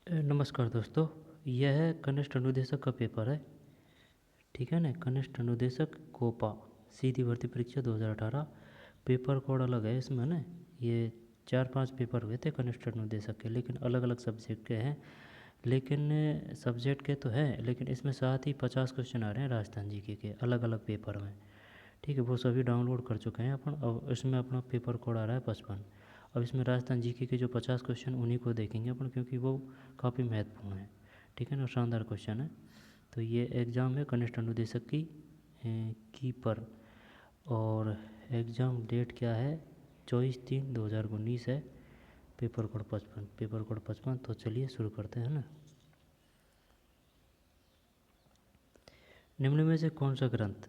नमस्कार दोस्तों। यह है कनिष्ठ अनुदेशक का पेपर है। ठीक है ना। कनिष्ठ अनुदेशक कोपा सीधी भर्ती परीक्षा 2018। पेपर कोड अलग है इसमें ना। ये 4-5 पेपर हुए थे कनिष्ठ अनुदेशक के, लेकिन अलग अलग सब्जेक्ट के हैं। लेकिन सब्जेक्ट के तो हैं, लेकिन इसमें साथ ही 50 क्वेश्चन आ रहे हैं राजस्थान जीके के अलग अलग पेपर में। ठीक है, वो सभी डाउनलोड कर चुके हैं अपन। अब इसमें अपना पेपर कोड आ रहा है 55। अब इसमें राजस्थान जीके के जो 50 क्वेश्चन उन्हीं को देखेंगे अपन, क्योंकि वो काफ़ी महत्वपूर्ण है। ठीक है ना, शानदार क्वेश्चन है। तो ये एग्ज़ाम है कनिष्ठ अनुदेशक कीपर। और एग्ज़ाम डेट क्या है? 24/3/2019 है। Paper code 55, paper code 55। तो चलिए शुरू करते हैं ना। निम्न में से कौन सा ग्रंथ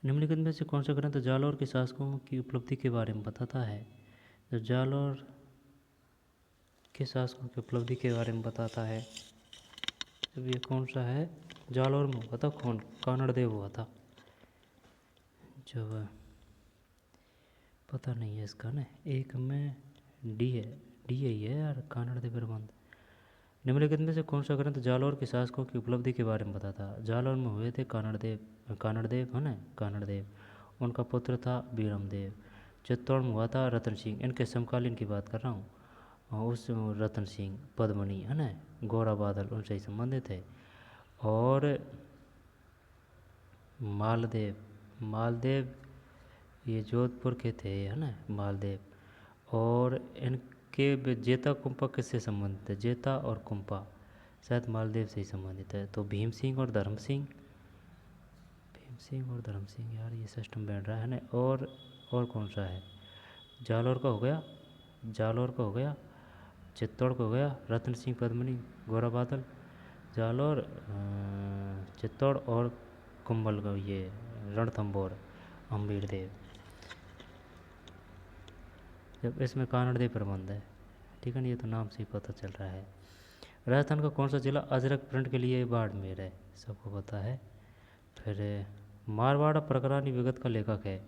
निम्नलिखित में से कौन सा ग्रंथ जालौर के शासकों की उपलब्धि के बारे में बताता है? तो जालौर के शासकों की उपलब्धि के बारे में बताता है। जब ये कौन सा है? जालौर में हुआ था, कौन? कानड़देव हुआ था। जब पता नहीं है इसका ना। एक में डी है, डी ही है यार, कानड़देव प्रबंध। निम्नलिखित में से कौन सा ग्रंथ जालौर के शासकों की उपलब्धि के बारे में बताता है? जालौर में हुए थे कानड़देव है ना, कानड़देव। उनका पुत्र था बीरमदेव। चित्तौड़ में हुआ था रतन सिंह। इनके समकालीन की बात कर रहा हूँ। उस रतन सिंह, पद्मनी है ना, गौरा बादल, उनसे ही संबंधित है। और मालदेव ये जोधपुर के थे है ना, मालदेव। और इनके जेता कुंपा किससे संबंधित है? जेता और कुंपा शायद मालदेव से ही संबंधित है। तो भीम सिंह और धर्म सिंह, यार ये सिस्टम बैठ रहा है ना। और कौन सा है? जालौर का हो गया, चित्तौड़ का हो गया, रतन सिंह, पद्मनी, गौरा बादल। जालौर, चित्तौड़ और कुंभल का ये रणथंभौर, अम्बीर देव। जब इसमें कानड़देव प्रबंध है। ठीक है ना, ये तो नाम से ही पता चल रहा है। राजस्थान का कौन सा जिला अजरक प्रिंट के लिए बाड़मेर है? सबको पता है। फिर मारवाड़ा परगरानी विगत का लेखक है।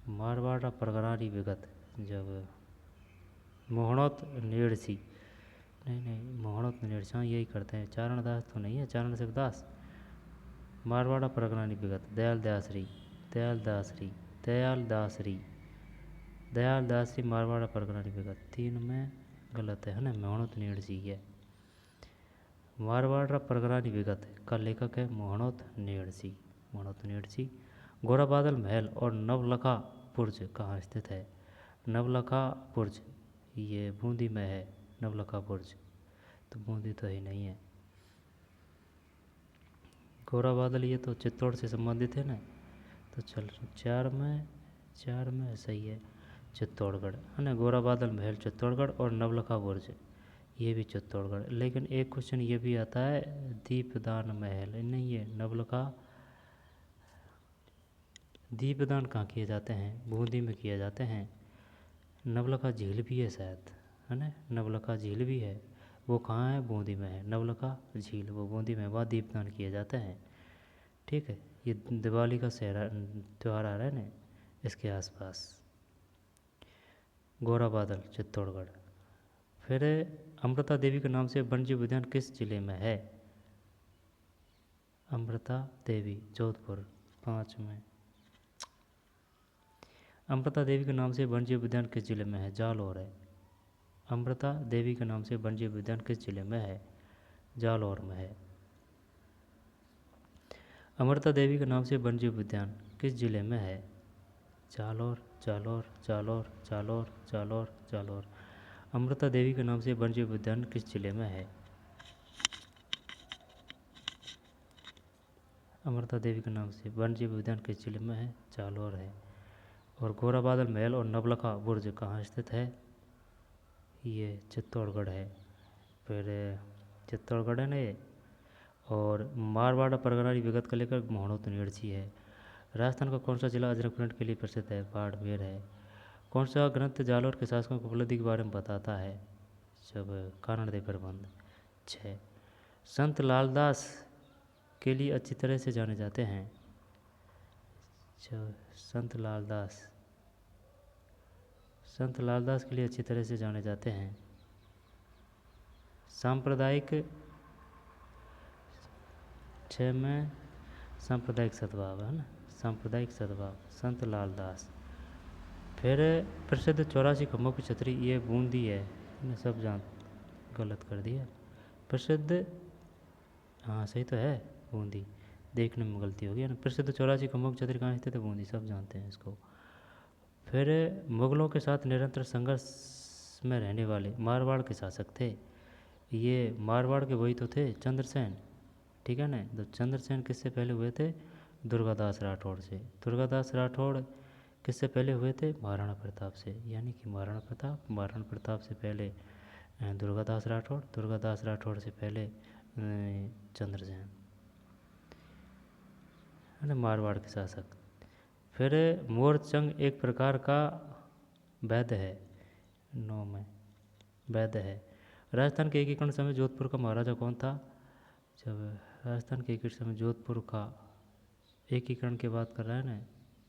मारवाड़ा परगरानी विगत, जब मोहनोत नेड़सी, नहीं मोहनोत नेड़सी, हाँ यही करते हैं। चारण दास तो नहीं है, चारण सिंह दास। मारवाड़ा परगरानी विगत दयाल दासरी मारवाड़ा परगरानी विगत। 3 में गलत है ना, मोहनोत नेड़सी है। मारवाड़ा परगरानी विगत का लेखक है मोहनोत नेड़सी। गोरा बादल महल और नवलखा बुर्ज कहाँ स्थित है? नवलखा बुर्ज ये बूंदी में है। नवलखा बुर्ज तो बूंदी तो ही नहीं है। गोरा बादल ये तो चित्तौड़ से संबंधित है ना। तो चल 4 में सही है, चित्तौड़गढ़ है ना। गोरा बादल महल चित्तौड़गढ़ और नवलखा बुर्ज ये भी चित्तौड़गढ़। लेकिन एक क्वेश्चन ये भी आता है, दीपदान महल नहीं है, नवलखा। दीपदान कहाँ किए जाते हैं? बूंदी में किए जाते हैं। नवलखा झील भी है शायद, है ना, नवलखा झील भी है। वो कहाँ है? बूंदी में है। नवलखा झील वो बूंदी में, वहाँ दीपदान किए जाते हैं। ठीक है, ये दिवाली का त्यौहार आ रहा है ना, इसके आसपास। गोरा बादल चित्तौड़गढ़। फिर अमृता देवी के नाम से वन्यजीव उद्यान किस जिले में है? अमृता देवी जोधपुर 5 में। अमृता देवी के नाम से वन्यजीव उद्यान किस जिले में है? जालौर है। अमृता देवी के नाम से वन्यजीव उद्यान किस जिले में है? जालौर में है। अमृता देवी के नाम से वन्यजीव उद्यान किस जिले में है? जालौर। अमृता देवी के नाम से वन्यजीव उद्यान किस जिले में है? अमृता देवी के नाम से वन्यजीव उद्यान किस जिले में है? जालौर है। और गोरा बादल महल और नवलखा बुर्ज कहाँ स्थित है? ये चित्तौड़गढ़ है। फिर चित्तौड़गढ़ है ना ये। और मारवाड़ा परगना विगत का लेकर मोहनोत नेड़सी है। राजस्थान का कौन सा जिला अजरक प्रिंट के लिए प्रसिद्ध है? बाड़मेर है। कौन सा ग्रंथ जालौर के शासकों की उपलब्धि के बारे में बताता है? जब कानड़देव प्रबंध। 6 संत लालदास के लिए अच्छी तरह से जाने जाते हैं। संत संत लालदास के लिए अच्छी तरह से जाने जाते हैं। सांप्रदायिक 6 में सांप्रदायिक सद्भाव है ना, सांप्रदायिक सद्भाव संत लालदास। फिर प्रसिद्ध 84 खम्भों की छतरी, ये बूंदी है ना, सब जान गलत कर दिया। प्रसिद्ध, हाँ सही तो है, बूंदी, देखने में गलती हो गई है ना। प्रसिद्ध 84 खम्भों की छतरी कहाँ स्थित है? बूंदी, सब जानते हैं इसको। फिर मुगलों के साथ निरंतर संघर्ष में रहने वाले मारवाड़ के शासक थे। ये मारवाड़ के वही तो थे, चंद्रसेन, ठीक है ना। तो चंद्रसेन किससे पहले हुए थे? दुर्गादास राठौड़ से। दुर्गादास राठौड़ किससे पहले हुए थे? महाराणा प्रताप से। यानी कि महाराणा प्रताप से पहले दुर्गादास राठौड़, दुर्गादास राठौड़ से पहले चंद्रसेन, है ना, मारवाड़ के शासक। फिर मोरचंग एक प्रकार का वैद्य है, 9 में वैद्य है। राजस्थान के एकीकरण समय जोधपुर का महाराजा कौन था? जब राजस्थान के एकीकरण समय जोधपुर का एकीकरण की बात कर रहा है ना,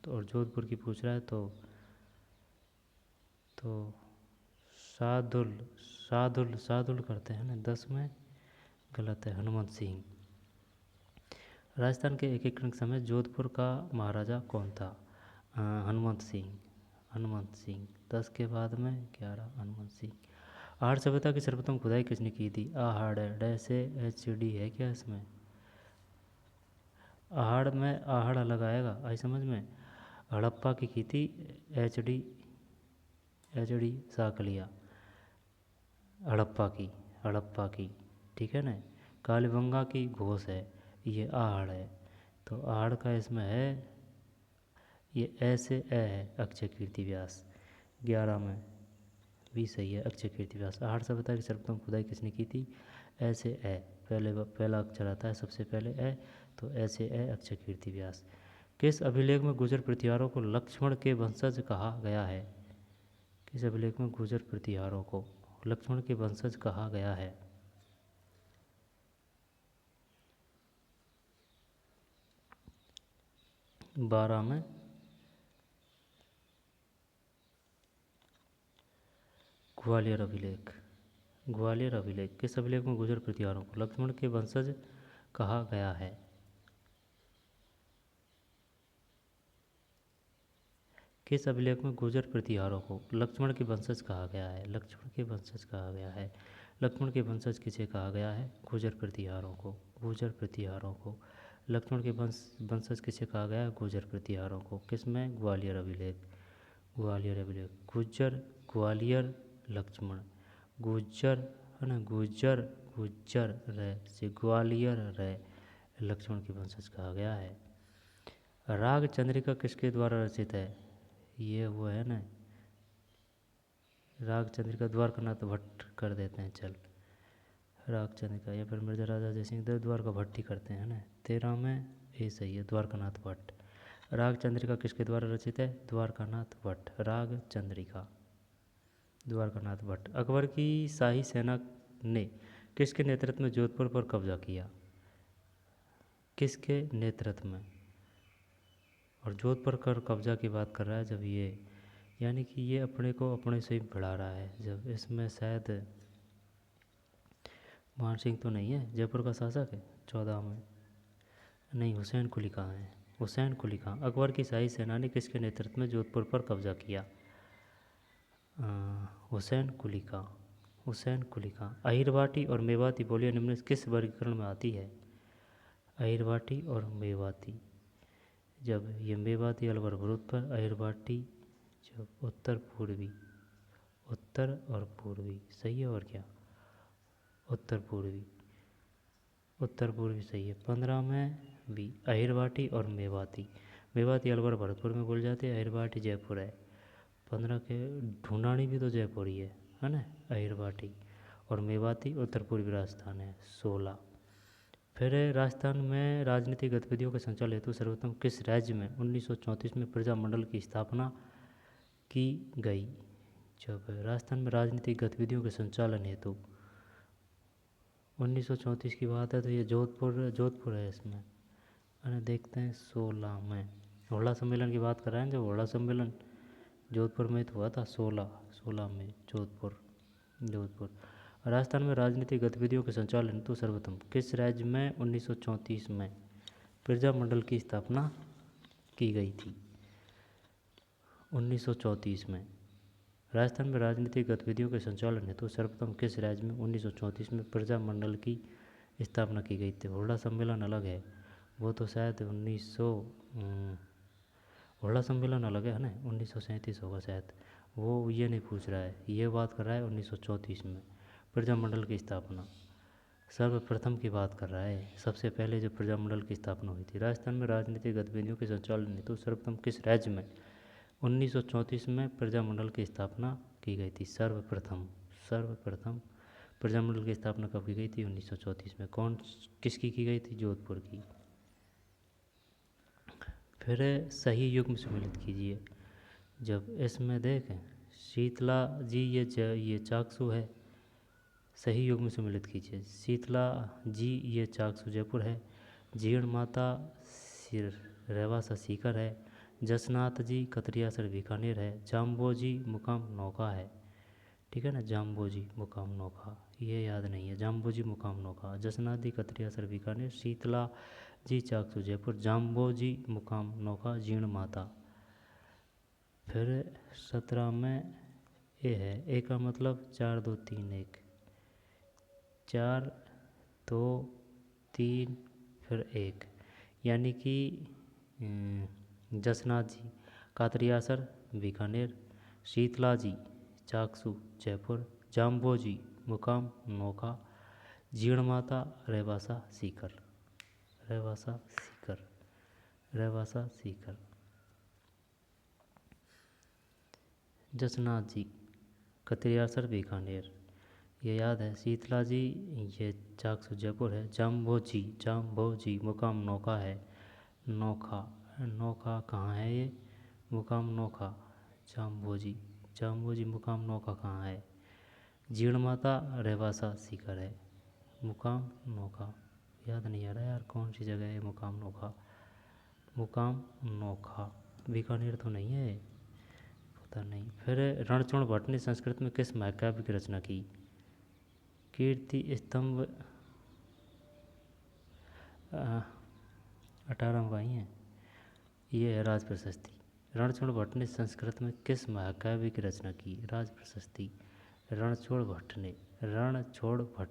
तो और जोधपुर की पूछ रहा है तो सादुल सादुल सादुल करते हैं ना, 10 में गलत है, हनुमंत सिंह। राजस्थान के एकीकरण के समय जोधपुर का महाराजा कौन था? हनुमंत सिंह, हनुमंत सिंह। 10 के बाद में 11, हनुमंत सिंह। आहड़ सभ्यता की सर्वप्रथम खुदाई किसने की थी? आहड़, डे से HD है क्या इसमें? आहड़ में आहड़ अलग आएगा, आई समझ में। हड़प्पा की थी HD साकलिया, हड़प्पा की, ठीक है ना। कालीबंगा की घोष है, ये आहड़ है। तो आहड़ का इसमें है, ये ऐसे है, अक्षय कीर्ति व्यास। 11 में भी सही है, अक्षय कीर्ति व्यास। आहड़ सभ्यता की सर्वप्रथम खुदाई किसने की थी? ऐसे है, पहला अक्षर आता है सबसे पहले ए, तो ऐसे है, अक्षय कीर्ति व्यास। किस अभिलेख में गुर्जर प्रतिहारों को लक्ष्मण के वंशज कहा गया है? किस अभिलेख में गुर्जर प्रतिहारों को लक्ष्मण के वंशज कहा गया है? 12 में ग्वालियर अभिलेख, ग्वालियर अभिलेख। किस अभिलेख में गुर्जर प्रतिहारों को लक्ष्मण के वंशज कहा गया है? किस अभिलेख में गुर्जर प्रतिहारों को लक्ष्मण के वंशज कहा गया है? लक्ष्मण के वंशज कहा गया है। लक्ष्मण के वंशज किसे कहा गया है? गुर्जर प्रतिहारों को, गुर्जर प्रतिहारों को। लक्ष्मण के वंशज किसे कहा गया है? गुर्जर प्रतिहारों को। किसमें? ग्वालियर अभिलेख, ग्वालियर अभिलेख। गुर्जर, ग्वालियर, लक्ष्मण, गुर्जर, है ना, गुर्जर, गुर्जर रे से ग्वालियर रे, लक्ष्मण के वंशज कहा गया है। राग चंद्रिका किसके द्वारा रचित है? ये वो है ना, राग चंद्रिका द्वारकानाथ भट्ट कर देते हैं, चल राग चंद्रिका, या फिर मिर्जा राजा जयसिंह देव द्वारका भट्ट ही करते हैं ना। 13 में ये सही है, द्वारकानाथ भट्ट। राग चंद्रिका किसके द्वारा रचित है? द्वारकानाथ भट्ट, राग चंद्रिका, द्वारकानाथ भट्ट। अकबर की शाही सेना ने किसके नेतृत्व में जोधपुर पर कब्जा किया? किसके नेतृत्व में? और जोधपुर पर कब्जा की बात कर रहा है जब ये, यानी कि ये अपने को अपने से ही बढ़ा रहा है। जब इसमें शायद मान सिंह तो नहीं है, जयपुर का शासक है 14 में, नहीं, हुसैन कुली कहाँ है? हुसैन कुली कहाँ? अकबर की शाही सेना ने किसके नेतृत्व में जोधपुर पर कब्जा किया? हुसैन कुली का, हुसैन कुली का। अहिरवाटी और मेवाती बोलियां निम्न किस वर्गीकरण में आती है? अहिरवाटी और मेवाती, जब ये मेवाती अलवर भरूच पर, अहिरवाटी जब उत्तर पूर्वी, उत्तर और पूर्वी सही है, और क्या? उत्तर पूर्वी, उत्तर पूर्वी सही है। 15 में भी अहिरवाटी और मेवाती, मेवाती अलवर भरतपुर में बोल जाते हैं, अहिरवाटी जयपुर है। 15 के ढूंढानी भी तो जयपुर ही है ना, अहिरवाटी। और मेवाती उत्तर पूर्वी राजस्थान है, 16। फिर राजस्थान में राजनीतिक गतिविधियों के संचालन हेतु सर्वप्रथम किस राज्य में 1934 में प्रजामंडल की स्थापना की गई? जब राजस्थान में राजनीतिक गतिविधियों के संचालन हेतु 1934 की बात है, तो ये जोधपुर है इसमें, है ना। देखते हैं 16 में हुड़ला सम्मेलन की बात कर रहे हैं, जो हुड़ला सम्मेलन जोधपुर में तो हुआ था 16 में जोधपुर। राजस्थान में राजनीतिक गतिविधियों के संचालन हेतु सर्वप्रथम किस राज्य में 1934 में प्रजामंडल की स्थापना की गई थी? 1934 में राजस्थान में राजनीतिक गतिविधियों के संचालन हेतु सर्वप्रथम किस राज्य में 1934 में प्रजामंडल की स्थापना की गई थी? हुरडा सम्मेलन अलग है, वो तो शायद 1900 हुरडा सम्मेलन अलग है ना, 1937 होगा शायद, वो ये नहीं पूछ रहा है, ये बात कर रहा है 1934 में प्रजामंडल की स्थापना सर्वप्रथम की बात कर रहा है, सबसे पहले जो प्रजामंडल की स्थापना हुई थी। राजस्थान में राजनीतिक गतिविधियों के संचालन हेतु सर्वप्रथम किस राज्य में 1934 में प्रजामंडल की स्थापना की गई थी? सर्वप्रथम प्रजामंडल की स्थापना कब की गई थी? 1934 में। किसकी की गई थी? जोधपुर की। फिर सही युग्म सम्मिलित कीजिए। जब इसमें देखें शीतला जी ये चाकसू है, सही युग्म सम्मिलित कीजिए। शीतला जी ये चाकसू जयपुर है, जीण माता रेवासा सीकर है, जसनाथ जी कतरियासर बीकानेर है, जाम्बो जी मुकाम नौका है। ठीक है ना, जाम्बो जी मुकाम नौका, ये याद नहीं है, जाम्बो जी मुकाम नौका, जसनाथ जी कतरियासर बीकानेर, शीतला जी चाकसू जयपुर, जाम्बो जी मुकाम नौका, जीण माता। फिर 17 में ए है, ए का मतलब 4 2 3 1, 4 2 3 फिर 1, यानी कि जसनाथ जी कातरियासर बीकानेर, शीतला जी चाकसू जयपुर, जाम्बो जी मुकाम नौका, जीण माता रेवासा सीकर। जसनाथ जी कतरियासर बीकानेर, ये याद है। शीतला जी ये चाकसू जयपुर है, जाम्बो जी मुकाम नौका है, नौका कहाँ है ये? मुकाम नौका, जाम्बो जी मुकाम नौका कहाँ है? जीण माता रेवासा सीकर है, मुकाम नौका याद नहीं आ रहा यार, कौन सी जगह है मुकाम नौका? बीकानेर तो नहीं है, पता नहीं। फिर रणछोड़ भट्ट ने संस्कृत में किस महाकाव्य की रचना की? कीर्ति स्तंभ 18 का ही है, ये है राज प्रशस्ति। रणछोड़ भट्ट ने संस्कृत में किस महाकाव्य की रचना की? राज प्रशस्ति। रणछोड़ भट्ट ने संस्कृत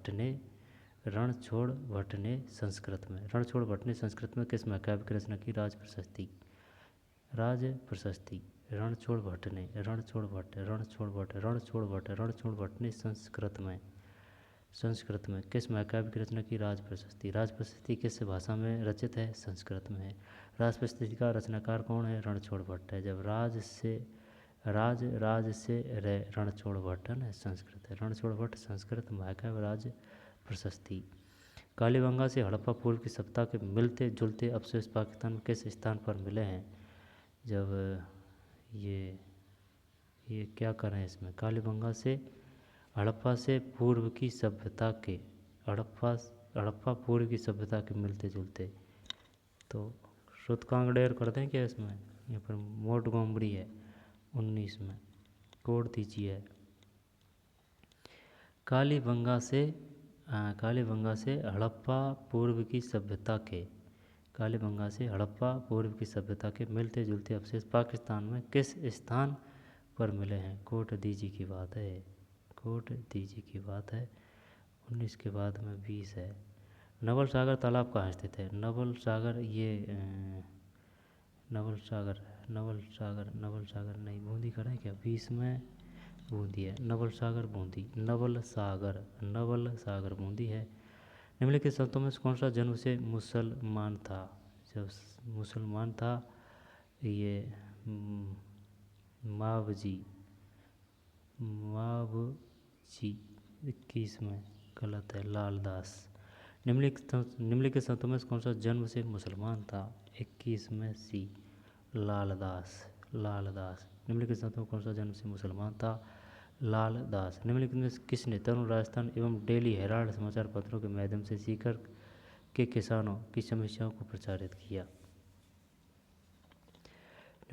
में किस महाकाव्य की रचना की? राज प्रशस्ति। रणछोड़ भट्ट ने संस्कृत में किस महाकाव्य की रचना की? राज प्रशस्ति किस भाषा में रचित है? संस्कृत में है। राज प्रशस्ति का रचनाकार कौन है? रणछोड़ भट्ट है। जब राज से रणछोड़ भट्ट है ना, संस्कृत है। रणछोड़ भट्ट संस्कृत महाकाव्य राज प्रशस्ति। कालीबंगा से हड़प्पा पूर्व की सभ्यता के मिलते जुलते अवशेष पाकिस्तान में किस स्थान पर मिले हैं? जब ये क्या करें इसमें, कालीबंगा से हड़प्पा से पूर्व की सभ्यता के, हड़प्पा पूर्व की सभ्यता के मिलते जुलते, तो श्रुतकांगड़ेर कर दें क्या इसमें? यहाँ पर मोट गोमड़ी है 19 में, कोड दीजिए। कालीबंगा से हड़प्पा पूर्व की सभ्यता के मिलते जुलते अवशेष पाकिस्तान में किस स्थान पर मिले हैं? कोट दीजिए की बात है। 19 के बाद में 20 है। नवल सागर तालाब कहाँ स्थित है? नवल सागर नहीं, बूंदी करें क्या? 20 में बूंदी है, नवल सागर बूंदी है। निम्नलिखित संतों में कौन सा जन्म से मुसलमान था? जब मुसलमान था ये मावजी 21 में गलत है, लालदास। निम्नलिखित संतों में कौन सा जन्म से मुसलमान था? 21 में सी, लालदास। निम्नलिखित संतों में कौन सा जन्म से मुसलमान था? लालदास। निम्नलिखित में किसने तरुण राजस्थान एवं डेली हेराल्ड समाचार पत्रों के माध्यम से सीकर के किसानों की समस्याओं को प्रचारित किया?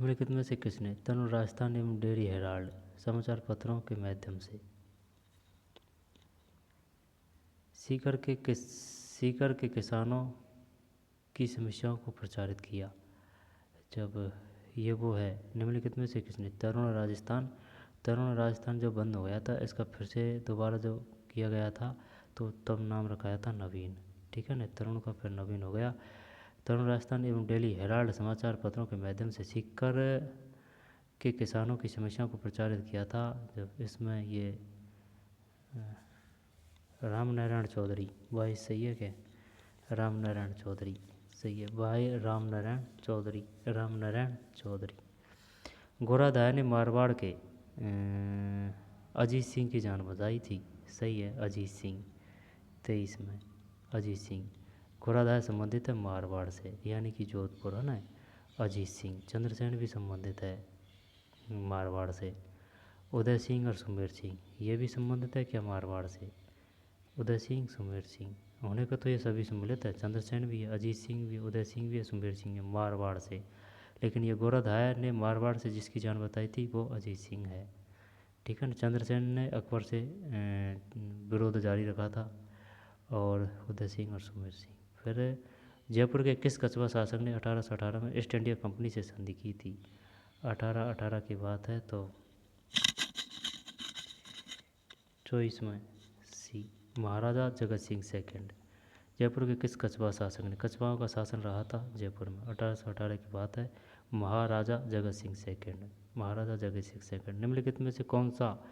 निम्नलिखित में से किसने तरुण राजस्थान एवं डेयरी हेराल्ड समाचार पत्रों के माध्यम से सीकर के किसानों की समस्याओं को प्रचारित किया? जब ये वो है, निम्नलिखित में से किसने तरुण राजस्थान जो बंद हो गया था, इसका फिर से दोबारा जो किया गया था तो तब नाम रखाया था नवीन। ठीक है ना, तरुण का फिर नवीन हो गया। तरुण राजस्थान एवं डेली हेराल्ड समाचार पत्रों के माध्यम से सीकर के किसानों की समस्याओं को प्रचारित किया था। जब इसमें ये रामनारायण चौधरी, भाई सही है क्या? रामनारायण चौधरी सही है, भाई रामनारायण चौधरी। गोराधाय ने मारवाड़ के अजीत सिंह की जान बचाई थी। सही है, अजीत सिंह 23 में अजीत सिंह। गोराधाय संबंधित है मारवाड़ से, यानी कि जोधपुर है ना। अजीत सिंह। चंद्रसेन भी संबंधित है मारवाड़ से। उदय सिंह और सुमेर सिंह ये भी संबंधित है क्या मारवाड़ से? उदय सिंह, सुमेर सिंह होने का तो ये सभी सम्मिलित है। चंद्रसेन भी है, अजीत सिंह भी है, उदय सिंह भी है, सुमेर सिंह है मारवाड़ से। लेकिन ये गोराधाय ने मारवाड़ से जिसकी जान बताई थी वो अजीत सिंह है। ठीक है ना। चंद्रसेन ने अकबर से विरोध जारी रखा था, और उदय सिंह और सुमेर सिंह। फिर जयपुर के किस कस्बा शासक ने 1818 में ईस्ट इंडिया कंपनी से संधि की थी? 1818 की बात है तो 24 में सी महाराजा जगत सिंह सेकंड। जयपुर के किस कस्बा शासक ने, कस्बाओं का शासन रहा था जयपुर में, 1818 की बात है, महाराजा जगत सिंह सेकंड। महाराजा जगत सिंह सेकंड। निम्नलिखित में से कौन सा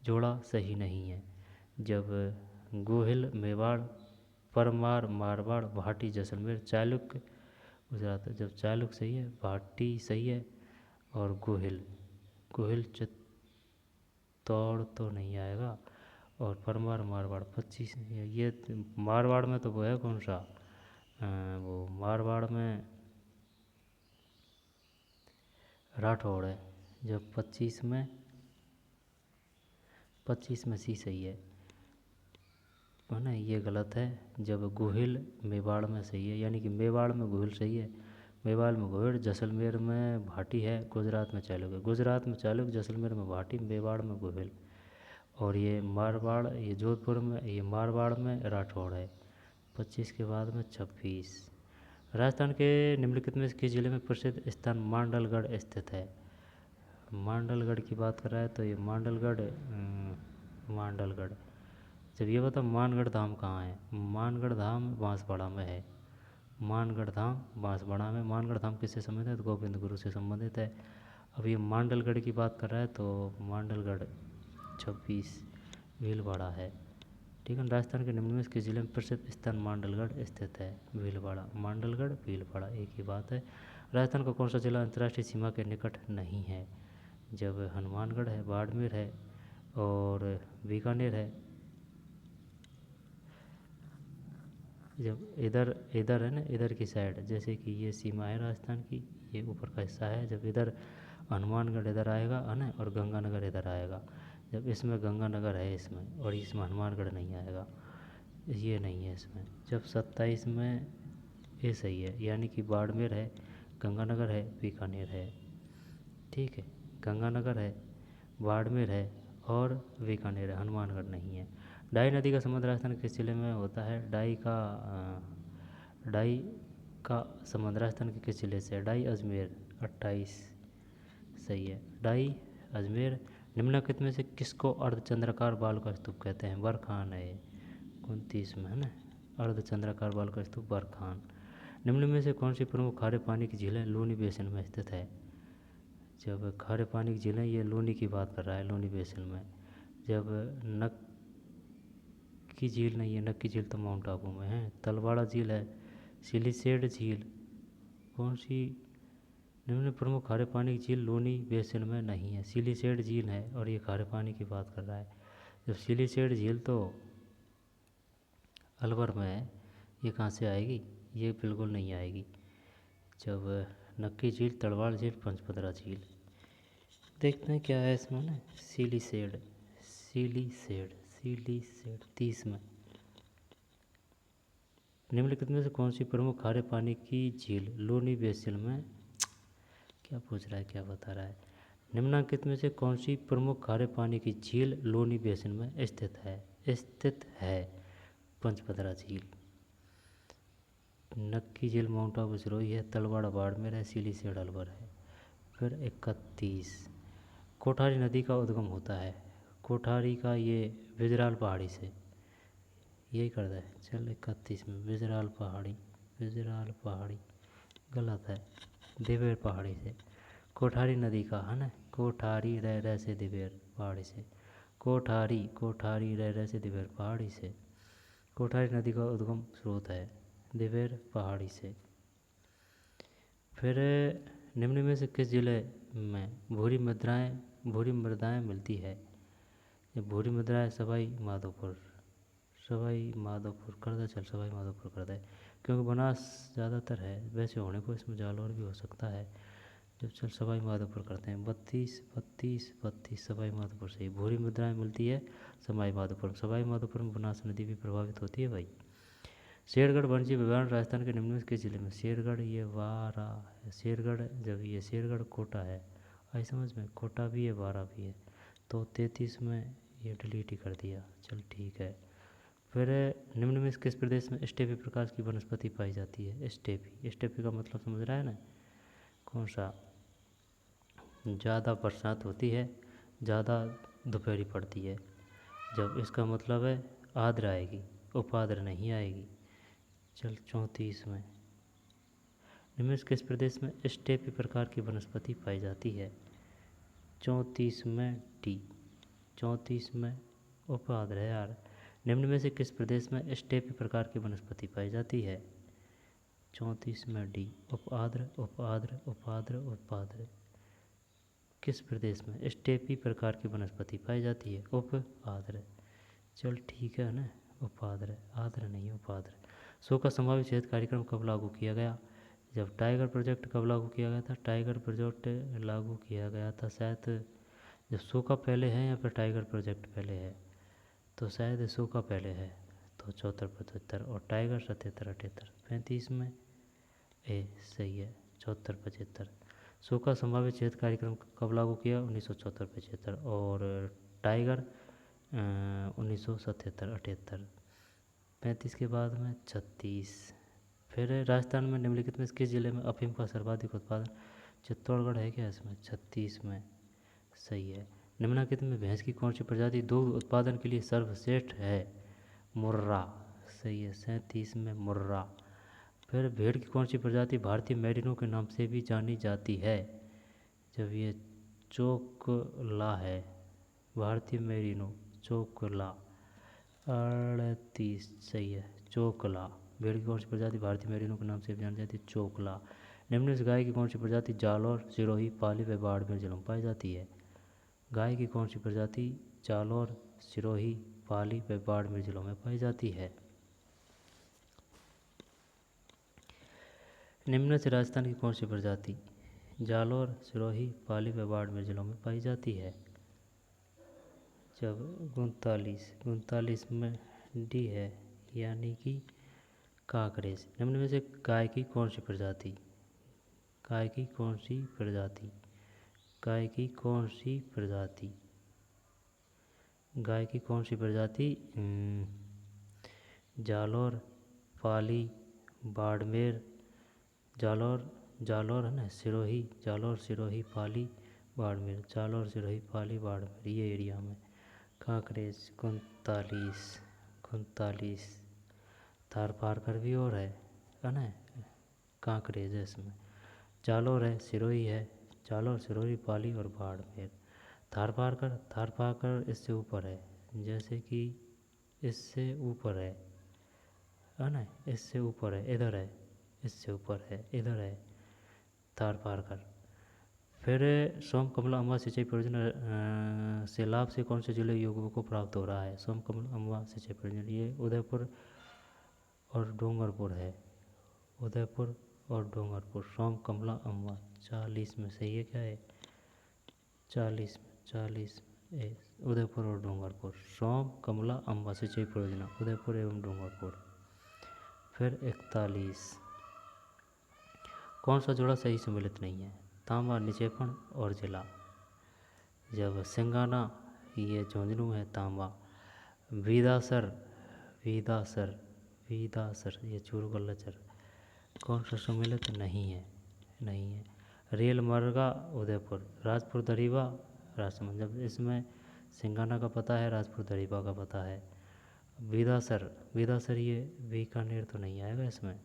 जोड़ा सही नहीं है? जब गोहिल मेवाड़, परमार मारवाड़, भाटी जैसलमेर, चालुक्य गुजरात। जब चालुक्य सही है, भाटी सही है, और गोहिल चित्तौड़ तो नहीं आएगा, और परमार मारवाड़ 25। ये मारवाड़ में तो वो है कौन सा, वो मारवाड़ में राठौड़ है। जब 25 में सी सही है ना, ये गलत है। जब गोहिल मेवाड़ में सही है, यानी कि मेवाड़ में गोहिल सही है, मेवाड़ में गोहिल, जैसलमेर में भाटी है, गुजरात में चालुक्य, गुजरात में चालुक्य, जैसलमेर में भाटी, मेवाड़ में गोहिल, और ये मारवाड़, ये जोधपुर में, ये मारवाड़ में राठौड़ है। 25 के बाद में 26। राजस्थान के निम्नलिखित में किस जिले में प्रसिद्ध स्थान मांडलगढ़ स्थित है? मांडलगढ़ की बात कर रहा है तो ये मांडलगढ़। जब ये बता मानगढ़ धाम कहाँ है? मानगढ़ धाम बांसवाड़ा में है। मानगढ़ धाम बांसवाड़ा में। मानगढ़ धाम किससे संबंधित है? तो गोविंद गुरु से संबंधित है। अब ये मांडलगढ़ की बात कर रहा है तो मांडलगढ़ 26 भीलवाड़ा है। ठीक है। राजस्थान के निम्न में किस जिले में प्रसिद्ध स्थान मांडलगढ़ स्थित है? भीलवाड़ा। मांडलगढ़ भीलवाड़ा एक ही बात है। राजस्थान का कौन सा जिला अंतर्राष्ट्रीय सीमा के निकट नहीं है? जब हनुमानगढ़ है, बाड़मेर है, और बीकानेर है। जब इधर है ना, इधर की साइड, जैसे कि ये सीमा है राजस्थान की, ये ऊपर का हिस्सा है। जब इधर हनुमानगढ़ इधर आएगा है ना, और गंगानगर इधर आएगा। जब इसमें गंगानगर है इसमें, और इसमें हनुमानगढ़ नहीं आएगा, ये नहीं है इसमें। जब 27 में ये सही है, यानी कि बाड़मेर है, गंगानगर है, बीकानेर है। ठीक है, गंगानगर है, बाड़मेर है, और बीकानेर है, हनुमानगढ़ नहीं है। डाई नदी का संबंध राजस्थान के किस जिले में होता है? डाई का संबंध राजस्थान के किस जिले से है? डाई अजमेर 28 सही है, डाई अजमेर। निम्नलिखित में से किसको अर्धचंद्राकार बाल का स्तूप कहते हैं? बरखान है 29 में है ना, अर्धचंद्राकार बाल का स्तूप बरखान। निम्न में से कौन सी प्रमुख खारे पानी की झील है लूनी बेसिन में स्थित है? जब खारे पानी की झील है, ये लूनी की बात कर रहा है, लूनी बेसिन में। जब नक्की झील नहीं है, नक्की झील तो माउंट आबू में है। तलवाड़ा झील है, सिलिसेड झील, कौन सी? निम्न प्रमुख खारे पानी की झील लूनी बेसिन में नहीं है, सिलिसेड झील है, और ये खारे पानी की बात कर रहा है। जब सिलिसेड झील तो अलवर में है, ये कहाँ से आएगी? ये बिल्कुल नहीं आएगी। जब नक्की झील, तलवाड़ झील, पंचपदरा झील। देखते हैं क्या है इसमें ना, सिलिसेड 30 में। निम्नलिखित में से कौन सी प्रमुख खारे पानी की झील लूनी बेसिन में क्या पूछ रहा है, क्या बता रहा है। निम्नलिखित में से कौन सी प्रमुख खारे पानी की झील लोनी बेसिन में स्थित है। पंचपदरा झील, नक्की झील माउंट आबू सिरोही है, तलवाड़ा बाड़मेर है, सीली सेठ अलवर है। फिर 31, कोठारी नदी का उद्गम होता है। कोठारी का ये बिजराल पहाड़ी से, यही कर दे। चल 31 में बिजराल पहाड़ी गलत है, दिवेर पहाड़ी से। कोठारी नदी का है ना, कोठारी रह से दिवेर पहाड़ी से, कोठारी रह से दिवेर पहाड़ी से। कोठारी नदी का उद्गम स्रोत है दिवेर पहाड़ी से। फिर निम्न में से किस जिले में भूरी मृदाएँ मिलती है। ये भूरी मृदाएँ सवाई माधोपुर कर दे। चल सवाई माधोपुर कर दे, क्योंकि बनास ज़्यादातर है, वैसे होने को इसमें जालौर भी हो सकता है। जब चल सवाई माधोपुर करते हैं। 32 सवाई माधोपुर से भूरी मृदाएँ मिलती है सवाई माधोपुर में बनास नदी भी प्रभावित होती है भाई। शेरगढ़ वन्यजीव अभयारण्य राजस्थान के निम्न में किस जिले में। शेरगढ़ ये वारा है, शेरगढ़ जब ये शेरगढ़ कोटा है, आई समझ में, कोटा भी है वारा भी है। तो 33 में ये डिलीट ही कर दिया। चल ठीक है। फिर निम्न में किस प्रदेश में स्टेपी प्रकार की वनस्पति पाई जाती है। स्टेपी का मतलब समझ रहा है ना, कौन सा। ज़्यादा बरसात होती है, ज़्यादा दोपहरी पड़ती है। जब इसका मतलब है आर्द्र आएगी, उपाद्र नहीं आएगी। चल 34 में निम्न में किस प्रदेश में स्टेपी प्रकार की वनस्पति पाई जाती है। 34 में डी, 34 में उपाद्र है यार। निम्न में से किस प्रदेश में स्टेपी प्रकार की वनस्पति पाई जाती है। 34 में डी, उपाद्र। किस प्रदेश में स्टेपी प्रकार की वनस्पति पाई जाती है। उपाद्र। चल ठीक है ना, उपाद्र, आद्र नहीं उपाद्र। शो का संभावित क्षेत्र कार्यक्रम कब लागू किया गया। जब टाइगर प्रोजेक्ट कब लागू किया गया था। टाइगर प्रोजेक्ट लागू किया गया था शायद, जब शो का पहले है या फिर टाइगर प्रोजेक्ट पहले है, तो शायद शो का पहले है। तो 74-75 और टाइगर 77-78। 35 में ए सही है, 74-75। शो का संभावित क्षेत्र कार्यक्रम कब लागू किया। 1974-75 और टाइगर 1977-78। 35 के बाद में 36। फिर राजस्थान में निम्नलिखित में किस जिले में अफीम का सर्वाधिक उत्पादन। चित्तौड़गढ़ है क्या इसमें। 36 में सही है। निम्नलिखित में भैंस की कौन सी प्रजाति दूध उत्पादन के लिए सर्वश्रेष्ठ है। मुर्रा सही है, 37 में मुर्रा। फिर भेड़ की कौन सी प्रजाति भारतीय मेरिनो के नाम से भी जानी जाती है। जब ये चोकला है, भारतीय मेरिनो चोकला। 38 सही है, चोकला। भेड़ की कौन सी प्रजाति भारतीय मेरिनो के नाम से भी जानी जाती है। चोकला। निम्न से गाय की कौन सी प्रजाति जालौर, सिरोही, पाली व बाड़मेर जिलों में पाई जाती है। गाय की कौन सी प्रजाति जालौर, सिरोही, पाली व बाड़मेर जिलों में पाई जाती है। निम्न से राजस्थान की कौन सी प्रजाति जालौर, सिरोही, पाली व बाड़मेर जिलों में पाई जाती है। जब 39 में डी है, यानी कि कांकरेज। निम्न में से गाय की कौन सी प्रजाति गाय की कौन सी प्रजाति जालौर, पाली, बाड़मेर, जालौर है ना, सिरोही, जालौर, सिरोही, पाली, बाड़मेर, जालौर, सिरोही, पाली, बाड़मेर, ये एरिया में। कांकरेज 39 थार पारकर भी और है ना, कांकरेज है इसमें। जालौर है, सिरोही है, जालौर, सिरोही, पाली और बाड़मेर। थार पारकर इससे ऊपर है, जैसे कि इससे ऊपर है ना, इससे ऊपर है, इधर है, इससे ऊपर है, इधर है थार पारकर। फिर सोम कमला अम्बा सिंचाई परियोजना से लाभ से कौन से जिले युवकों को प्राप्त हो रहा है। सोम कमला अम्बा सिंचाई परियोजना ये उदयपुर और डूंगरपुर है, उदयपुर और डूंगरपुर। सोम कमला अम्बा 40 में सही है, क्या है 40 में उदयपुर और डूंगरपुर। सोम कमला अम्बा सिंचाई परियोजना उदयपुर एवं डूंगरपुर। फिर 41 कौन सा जोड़ा सही सम्मिलित नहीं है। तांबा निचेपन और जिला। जब सिंगाना ये झुंझुनू है तांबा। विदासर विदासर विदासर ये चूरू का लचर। कौन सा सम्मिलित नहीं है, नहीं है। रेल मार्गा उदयपुर, राजपुर दरीबा राजसमंद। जब इसमें सिंगाना का पता है, राजपुर दरीबा का पता है। विदासर विदासर ये बीकानेर तो नहीं आएगा इसमें।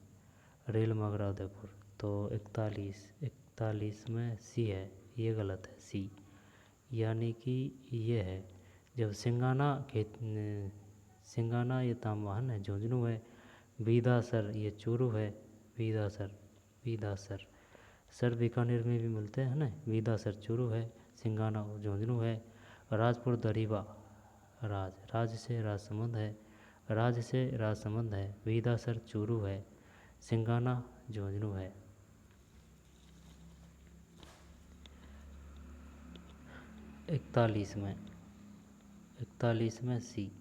रेल मार्गा उदयपुर। तो 41 में सी है, ये गलत है सी, यानी कि ये है। जब सिंगाना ये तांबाहन है, झुंझुनू है। विदासर ये चूरू है। विदासर सर बीकानेर में भी मिलते हैं ना। विदासर चूरू है, सिंगाना झुंझुनू है। राजपुर दरीबा राज से राजसमंद है, राज से राजसमंद है। विदासर चूरू है, सिंगाना झुंझुनू है। 41 में सी।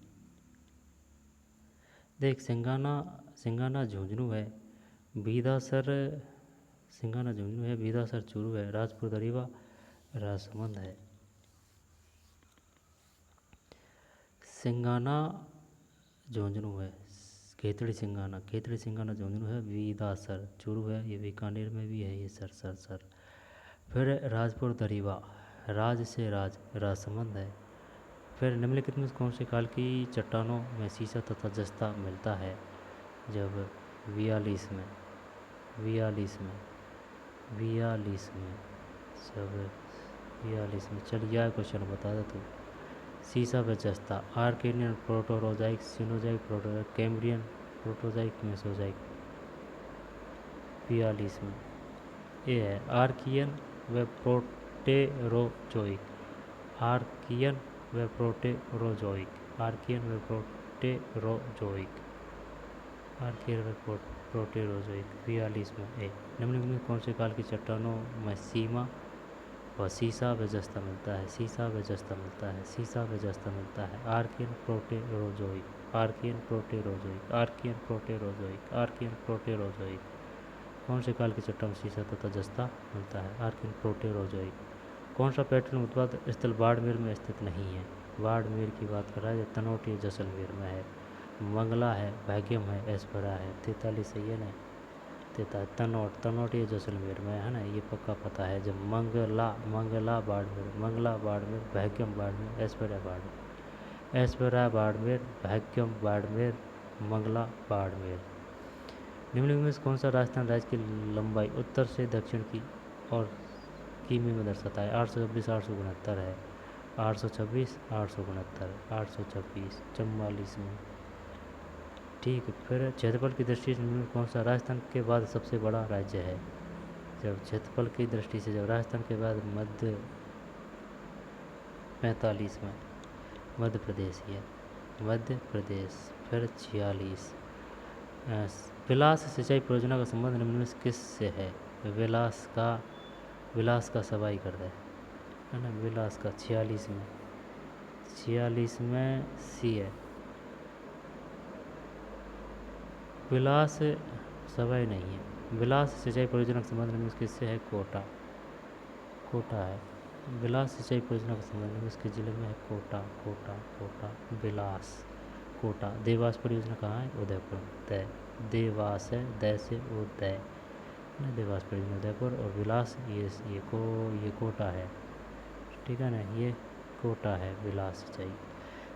देख सिंगाना झुंझुनू है, विदासर सिंगाना झुंझुनू है, विदासर चूरू है, राजपुर दरीबा राजसमंद है। सिंगाना झुंझुनू है, खेतड़ी सिंगाना झुंझुनू है, विदासर चूरू है, ये बीकानेर में भी है, ये सर। फिर राजपुर दरीबा राज से राजसमंद है। फिर निम्नलिखित में कौन से काल की चट्टानों में सीसा तथा जस्ता मिलता है। जब 42 में चल यह क्वेश्चन बता दे तू। सीसा व जस्ता आर्केनियन प्रोटोरोजाइक, सिनोजाइक प्रोटोजाइक, कैम्ब्रियन प्रोटोजाइक, मेसोजाइक। 42 में ये है आर्कियन व प्रोटेरोजोइक। आर्कियन व प्रोटेरोजोइक। 42 में ए। निम्नलिखित में कौन से काल की चट्टानों में सीमा व सीसा व जस्ता मिलता है। Archaean Proterozoic. कौन से काल की चट्टान में सीसा तथा जस्ता मिलता है। Archaean Proterozoic. कौन सा पर्यटन उत्पाद स्थल बाड़मेर में स्थित नहीं है। बाड़मेर की बात कर रहा है, तनोट ये जैसलमेर में है। मंगला है, भाग्यम है, एस्परा है। 43 सही है ना। तनोट ये जैसलमेर में है ना, ये पक्का पता है। जब मंगला बाड़मेर, भाग्यम बाड़मेर, एस्परा बाड़मेर, भाग्यम बाड़मेर, मंगला बाड़मेर। निम्नलिखित में कौन सा राजस्थान राज्य की लंबाई उत्तर से दक्षिण की और किमी में दर्शाता है। 826 869 है। 826 869 826 44 में। ठीक है। फिर क्षेत्रफल की दृष्टि से निम्न कौन सा राजस्थान के बाद सबसे बड़ा राज्य है। जब क्षेत्रफल की दृष्टि से जब राजस्थान के बाद 45 में मध्य प्रदेश ही है, मध्य प्रदेश। फिर 46 विलास सिंचाई परियोजना का संबंध निम्न में किससे है। विलास का सवाई कर दे है ना। विलास का 46 में सी है। विलास सवाई नहीं है। विलास सिंचाई परियोजना का संबंध निम्न किससे है। कोटा है। विलास सिंचाई परियोजना का संबंध निम्न किसके जिले में है। कोटा। विलास कोटा। देवास परियोजना कहाँ है। उदयपुर। देवास है, दै से उदय। देवास परियोजना उदयपुर। और विलास ये कोटा है। ठीक है ना, ये कोटा है विलास सिंचाई।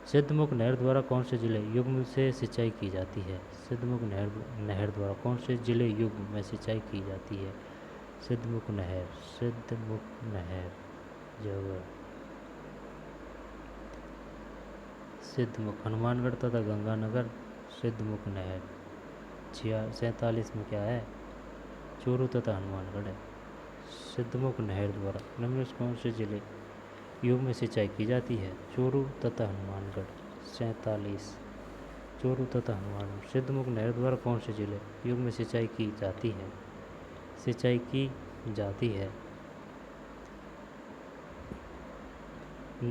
सिद्धमुख नहर द्वारा कौन से जिले युग्म से सिंचाई की जाती है। सिद्धमुख नहर द्वारा कौन से जिले युग्म में सिंचाई की जाती है। सिद्धमुख नहर जब सिद्धमुख हनुमानगढ़ तथा गंगानगर। सिद्धमुख नहर 47 में क्या है। चूरू तथा हनुमानगढ़ है। सिद्धमुख नहर द्वारा निम्न में कौन से जिले युग में सिंचाई की जाती है। चूरू तथा हनुमानगढ़। 47 चूरू तथा हनुमानगढ़। सिद्धमुख नहर द्वारा कौन से जिले युग में सिंचाई की जाती है।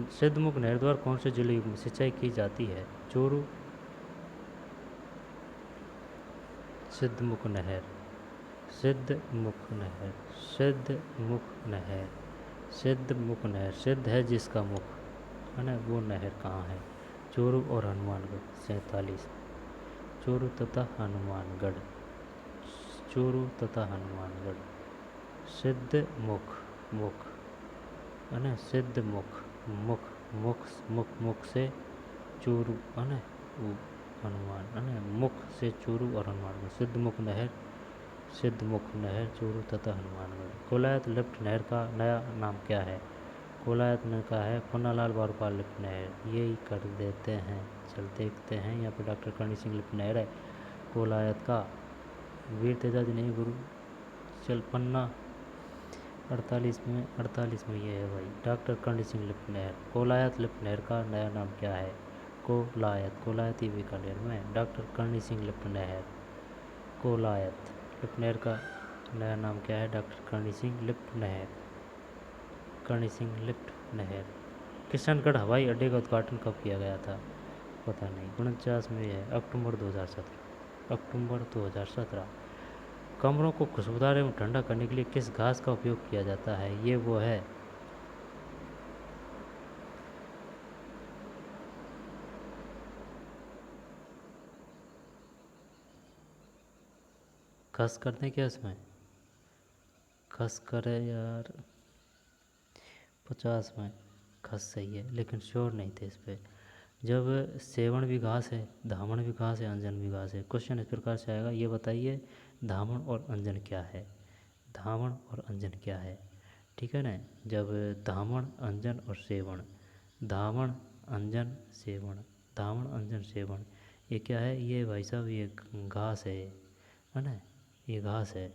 सिद्धमुख नहर द्वारा कौन से जिले युग में सिंचाई की जाती है। चूरू। सिद्धमुख नहर सिद्ध मुख नहर, सिद्ध मुख नहर, सिद्ध मुख नहर, सिद्ध है जिसका मुख है ना, वो नहर कहाँ है? चोरू और हनुमानगढ़। 47 चोरू तथा हनुमानगढ़, चोरू तथा हनुमानगढ़। सिद्ध मुख, मुख है ना, सिद्ध मुख, मुख मुख मुख मुख से चोरू है ना, वो हनुमान है ना, मुख से चोरू और हनुमानगढ़। सिद्ध मुख नहर, सिद्ध मुख नहर, चोरू तथा हनुमानगढ़। कोलायत लिफ्ट नहर का नया नाम क्या है? कोलायत नहर का है पन्नालाल बारूपाल लिफ्ट नहर। यही कर देते हैं, चलते देखते हैं। यहाँ पे डॉक्टर करणी सिंह लिफ्ट नहर है कोलायत का। वीर तेजाजी नहीं गुरु चल पन्ना 48 में ये है भाई, डॉक्टर करणी सिंह लिफ्ट नहर। कोलायत लिफ्ट नहर का नया नाम क्या है? कोलायत, कोलायत ही बीकानेर में। डॉक्टर करणी सिंह लिफ्ट नहर, कोलायत लिफ्ट नहर का नया नाम क्या है? डॉक्टर करणी सिंह लिफ्ट नहर, करणी सिंह लिफ्ट नहर। किशनगढ़ हवाई अड्डे का उद्घाटन कब किया गया था? पता नहीं, 49 में है, अक्टूबर 2017, अक्टूबर 2017। कमरों को खुशबूदार एवं ठंडा करने के लिए किस घास का उपयोग किया जाता है? ये वो है खस करते हैं क्या इसमें? खस करे यार, 50 में खस सही है, लेकिन श्योर नहीं थे इस पर। जब सेवण भी घास है, धामण भी घास है, अंजन भी घास है। क्वेश्चन इस प्रकार से आएगा, ये बताइए धामण और अंजन क्या है? धामण और अंजन क्या है? ठीक है ना। जब धामण अंजन और सेवण, धामण अंजन सेवण, धामण अंजन सेवण, ये क्या है? ये भाई साहब ये घास है ना, ये घास है।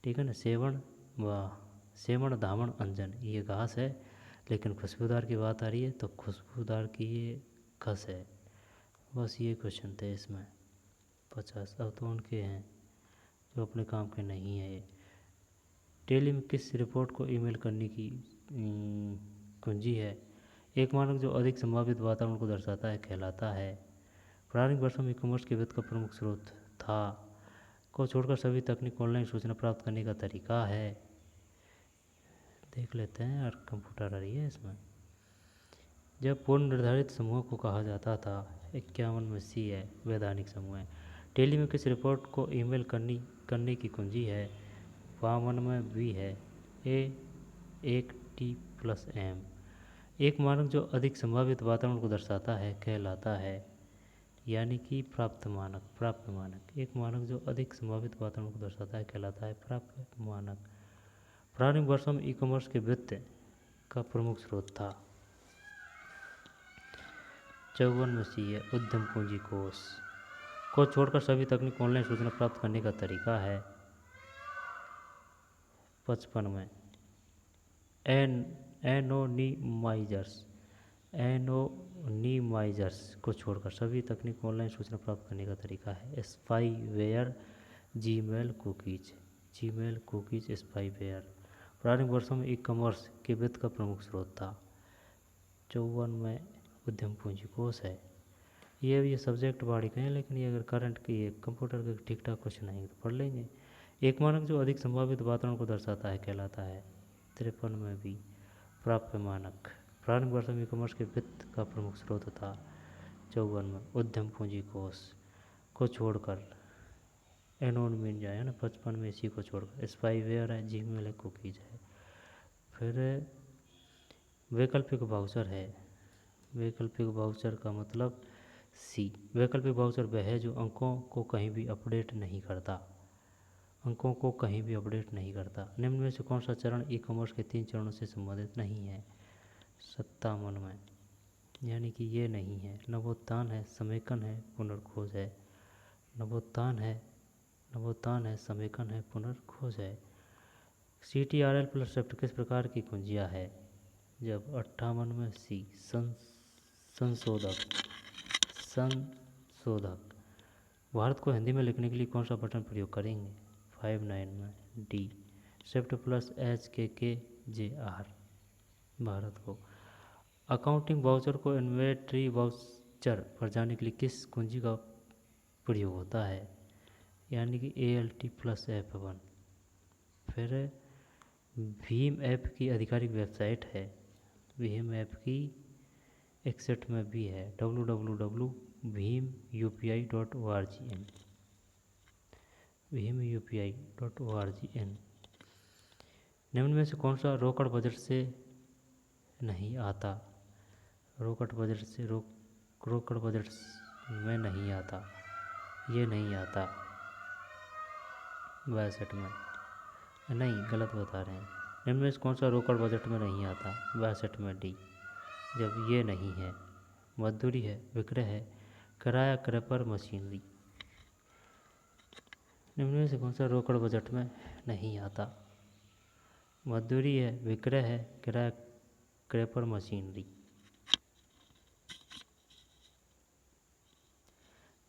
ठीक है ना। सेवण व सेवण धामण अंजन ये घास है, लेकिन खुशबूदार की बात आ रही है तो खुशबूदार की ये खस है। बस ये क्वेश्चन थे इसमें 50। अब तो उनके हैं जो अपने काम के नहीं है ये। टेली में किस रिपोर्ट को ईमेल करने की कुंजी है? एक मानक जो अधिक संभावित वातावरण को दर्शाता है कहलाता है। प्रारंभिक वर्षों में ई कॉमर्स के वित्त का प्रमुख स्रोत था को छोड़कर सभी तकनीक ऑनलाइन सूचना प्राप्त करने का तरीका है। देख लेते हैं यार, कंप्यूटर आ रही है इसमें। जब पूर्व निर्धारित समूह को कहा जाता था, 51 में सी है वैधानिक समूह है। टेली में किस रिपोर्ट को ईमेल करने की कुंजी है? 52 में बी है ए 1T+M। एक मानक जो अधिक संभावित वातावरण को दर्शाता है कहलाता है, यानी कि प्राप्त मानक, प्राप्त मानक। एक मानक जो अधिक संभावित वातावरण को दर्शाता है कहलाता है प्राप्त मानक। प्रारंभिक वर्षों में ई कॉमर्स के वित्त का प्रमुख स्रोत था। 54 में सी है उद्यम पूंजी कोष को छोड़कर सभी तकनीक ऑनलाइन सूचना प्राप्त करने का तरीका है। 55 में एनोनिमाइजर्स, एनोनिमाइजर्स को छोड़कर सभी तकनीक ऑनलाइन सूचना प्राप्त करने का तरीका है। Spyware, Gmail cookies, Gmail cookies, spyware. प्रारंभिक वर्षों में ई कॉमर्स के वित्त का प्रमुख स्रोत था। 54 में उद्यम पूंजी कोष है। ये सब्जेक्ट बाड़ी के हैं, लेकिन ये अगर करंट की ये कंप्यूटर के ठीक ठाक क्वेश्चन आएंगे तो पढ़ लेंगे। एक मानक जो अधिक संभावित वातावरण को दर्शाता है कहलाता है। 53 में भी प्राप्य मानक। प्रारंभिक वर्षों में ई कॉमर्स के वित्त का प्रमुख स्रोत था। 54 में उद्यम पूंजी कोष को छोड़कर एनोन मिल जाए ना। 55 में इसी को छोड़कर स्पाईवेयर है, जीमेल है, कुकीज है। फिर वैकल्पिक वाउचर है। वैकल्पिक वाउचर का मतलब सी। वैकल्पिक वाउचर वह है जो अंकों को कहीं भी अपडेट नहीं करता, अंकों को कहीं भी अपडेट नहीं करता। निम्न में से कौन सा चरण ई कॉमर्स के 3 चरणों से संबंधित नहीं है? 57 में, यानी कि ये नहीं है। नवोत्थान है, समेकन है, पुनर्खोज है। नवोत्थान है, नवोत्थान है, समेकन है, पुनर्खोज है। CTRL प्लस शिफ्ट किस प्रकार की कुंजियाँ है? जब 58 में सी संशोधक, संशोधक। भारत को हिंदी में लिखने के लिए कौन सा बटन प्रयोग करेंगे? 59 में D shift plus HKKJR। Bharat को। अकाउंटिंग वाउचर को इन्वेंट्री वाउचर पर जाने के लिए किस कुंजी का प्रयोग होता है? यानी कि ALT+F1। फिर भीम ऐप की आधिकारिक वेबसाइट है, भीम ऐप की एक्सेट में भी है www.bhimupi.org/in, bhimupi.org/in। निम्न में से कौन सा रोकड़ बजट से नहीं आता? रोकड़ बजट में नहीं आता, ये नहीं आता 62 में, नहीं गलत बता रहे हैं। निम्न में से कौन सा रोकड़ बजट में नहीं आता? 62 में डी, जब ये नहीं है। मजदूरी है, विक्रय है, किराया क्रय पर मशीनरी। निम्न में से कौन सा रोकड़ बजट में नहीं आता? मजदूरी है, विक्रय है, किराया क्रय पर मशीनरी।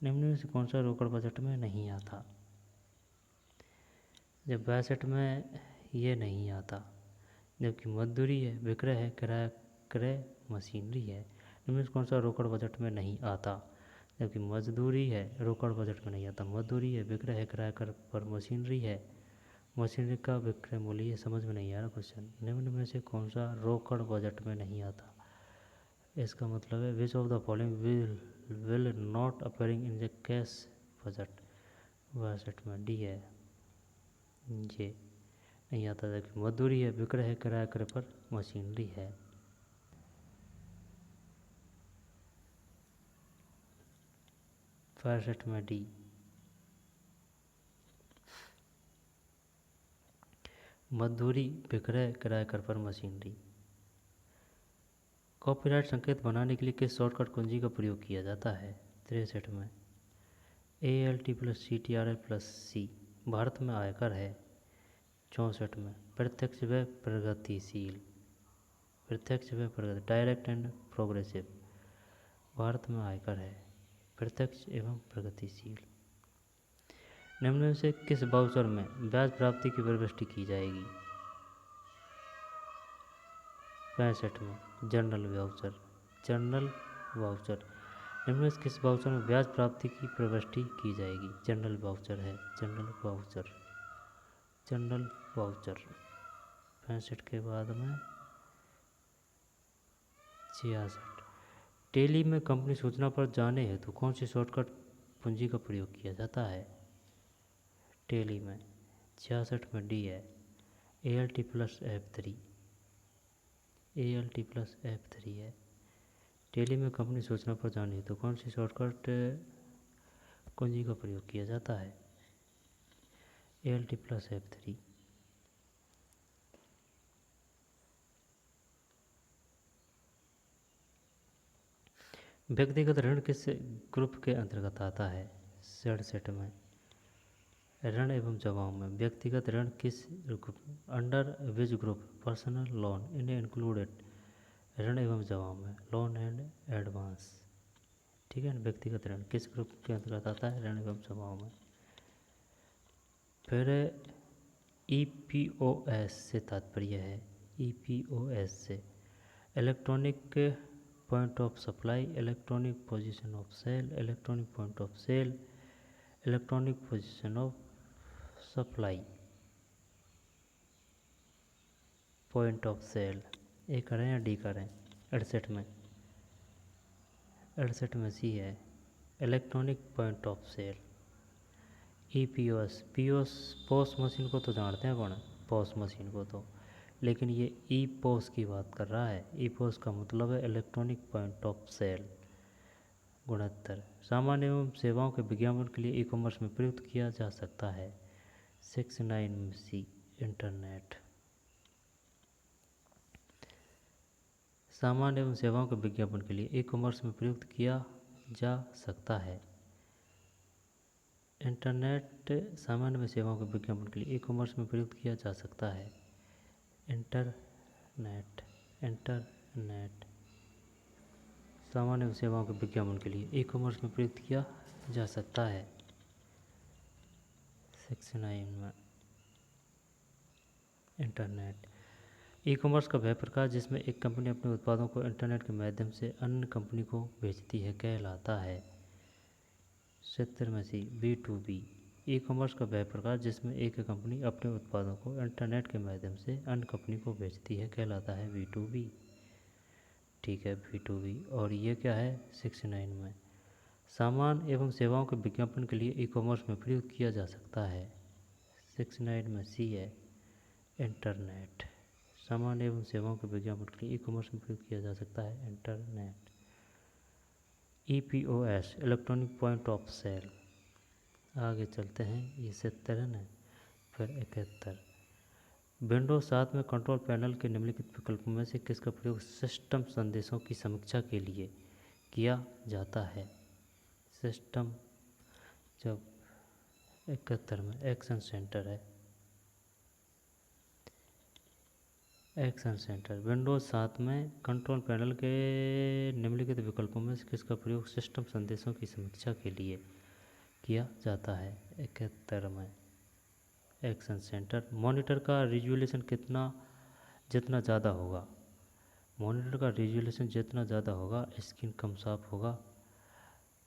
निम्न में से कौन सा रोकड़ बजट में नहीं आता? जब 62 में ये नहीं आता, जबकि मजदूरी है, विक्रय है, किराया क्रय मशीनरी है। निम्न में से कौन सा रोकड़ बजट में नहीं आता? जबकि मजदूरी है, रोकड़ बजट में नहीं आता। मजदूरी है, विक्रय है, किराया क्रय पर मशीनरी है। मशीनरी का विक्रय मूल्य, ये समझ में नहीं आ रहा क्वेश्चन। निम्न में से कौन सा रोकड़ बजट में नहीं आता? इसका मतलब है which of the following will not appearing in the cash budget. 62 में डी है, ये नहीं आता। जबकि मजदूरी है, विक्रय है, किराया क्रय पर मशीनरी है। पैंसठ में डी। मजदूरी, विक्रय, किराया क्रय पर मशीनरी। कॉपीराइट संकेत बनाने के लिए किस शॉर्टकट कुंजी का प्रयोग किया जाता है? 63 में ALT+CTRL+C। भारत में आयकर है। 64 में प्रत्यक्ष व प्रगतिशील, प्रत्यक्ष व प्रगति, डायरेक्ट एंड प्रोग्रेसिव। भारत में आयकर है, प्रत्यक्ष एवं प्रगतिशील। निम्न में से किस वाउचर में ब्याज प्राप्ति की प्रविष्टि की जाएगी? 65 में जनरल वाउचर, जनरल वाउचर। निम्न में से किस वाउचर में ब्याज प्राप्ति की प्रविष्टि की जाएगी? जनरल वाउचर है, जनरल वाउचर, जनरल वाउचर। 65 के बाद में 66। टेली में कंपनी सूचना पर जाने हेतु कौन सी शॉर्टकट पूंजी का प्रयोग किया जाता है? टेली में 66 में डी है, ALT+F3, ALT+F3 है। टेली में कंपनी सूचना पर जाने हेतु कौन सी शॉर्टकट कुंजी का प्रयोग किया जाता है? ALT+F3। व्यक्तिगत ऋण किस ग्रुप के अंतर्गत आता है? 67 में ऋण एवं जमाओं में व्यक्तिगत ऋण किस group, under which group? Personal loan in included. ऋण एवं जमाओं में लोन एंड एडवांस, ठीक है ना। व्यक्तिगत ऋण किस ग्रुप के अंतर्गत आता है? ऋण एवं जमाओं में। फिर EPOS से तात्पर्य है, EPOS से electronic point of supply, electronic position of sale, electronic point of sale, electronic position of supply, point of sale. A करें या डी करें? 68 में, 68 में सी है, electronic point of sale. EPOS, POS machine को तो जानते हैं कौन? पोस मशीन को तो, लेकिन ये EPOS की बात कर रहा है। EPOS का मतलब है इलेक्ट्रॉनिक पॉइंट ऑफ सेल। 69 सामान एवं सेवाओं के विज्ञापन के लिए ई कॉमर्स में प्रयुक्त किया जा सकता है। 69 सी इंटरनेट। सामान एवं सेवाओं के विज्ञापन के लिए ई कॉमर्स में प्रयुक्त किया जा सकता है। इंटरनेट सामान्य में सेवाओं के विज्ञापन के लिए ई कॉमर्स में प्रयुक्त किया जा सकता है। इंटरनेट, इंटरनेट सामान्य एवं सेवाओं के विज्ञापन के लिए ई कॉमर्स में प्रयुक्त किया जा सकता है। 69 में इंटरनेट। ई कॉमर्स का वह प्रकार जिसमें एक कंपनी अपने उत्पादों को इंटरनेट के माध्यम से अन्य कंपनी को बेचती है कहलाता है। 70 में सी B2B, ई कॉमर्स का वह प्रकार जिसमें एक कंपनी अपने उत्पादों को इंटरनेट के माध्यम से अन्य कंपनी को बेचती है कहलाता है B2B। ठीक है, B2B। और ये क्या है 69 में, सामान एवं सेवाओं के विज्ञापन के लिए ई कॉमर्स में प्रयोग किया जा सकता है। 69 में सी है इंटरनेट, सामान एवं सेवाओं के विज्ञापन के लिए ई कॉमर्स में प्रयोग किया जा सकता है internet. EPOS electronic point of sale. आगे चलते हैं, ये 70 है ना, फिर 71। विंडोज 7 में कंट्रोल पैनल के निम्नलिखित विकल्पों में से किसका प्रयोग सिस्टम संदेशों की समीक्षा के लिए किया जाता है। सिस्टम, जब 71 में एक्शन सेंटर है, एक्शन सेंटर। विंडोज 7 में कंट्रोल पैनल के निम्नलिखित विकल्पों में से किसका प्रयोग सिस्टम संदेशों की समीक्षा के लिए किया जाता है। 71 में एक्शन सेंटर। मॉनिटर का रिजोल्यूशन जितना ज़्यादा होगा, मॉनिटर का रिजोल्यूशन जितना ज़्यादा होगा स्क्रीन कम साफ होगा,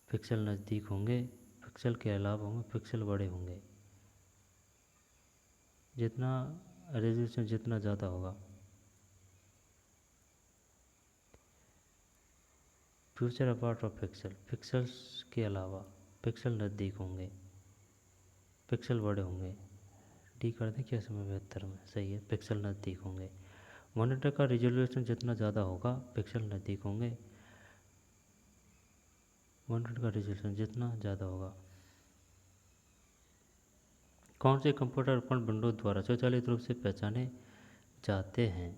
पिक्सल नज़दीक होंगे, पिक्सल के अलावा होंगे, पिक्सल बड़े होंगे। जितना रेजोल्यूशन जितना ज़्यादा होगा, future apart of pixel, pixels के अलावा पिक्सल नज़दीक होंगे, पिक्सल बड़े होंगे। डी कर दें क्या समय 72 में, सही है, पिक्सल नज़दीक होंगे। मॉनिटर का रिजोल्यूशन जितना ज़्यादा होगा पिक्सल नज़दीक होंगे, मॉनिटर का रिजोल्यूशन जितना ज़्यादा होगा। कौन से कंप्यूटर उपकरण विंडोज द्वारा स्वचालित रूप से पहचाने जाते हैं।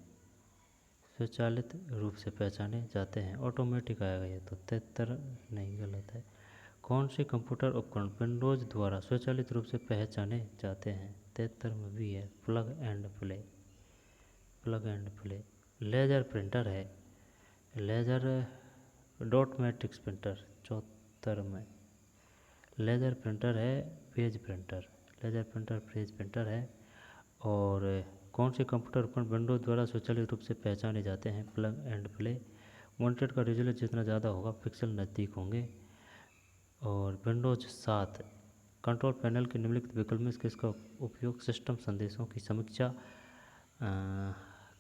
स्वचालित रूप से पहचाने जाते हैं, ऑटोमेटिक आएगा ये तो। 73 नहीं, गलत है। कौन से कंप्यूटर उपकरण विंडोज द्वारा स्वचालित रूप से पहचाने जाते हैं। 73 में भी है plug and play, plug and play. Laser printer है, लेजर डॉट मैट्रिक्स प्रिंटर। 74 में लेजर प्रिंटर है page printer, laser printer page printer है। और कौन से कंप्यूटर उपकरण विंडोज द्वारा स्वचालित रूप से पहचाने जाते हैं। Plug and play. मॉनिटर का रिजोल्यूशन जितना ज़्यादा होगा पिक्सल नज़दीक होंगे। और विंडोज 7 कंट्रोल पैनल के निम्नलिखित विकल्प में किसका उपयोग सिस्टम संदेशों की समीक्षा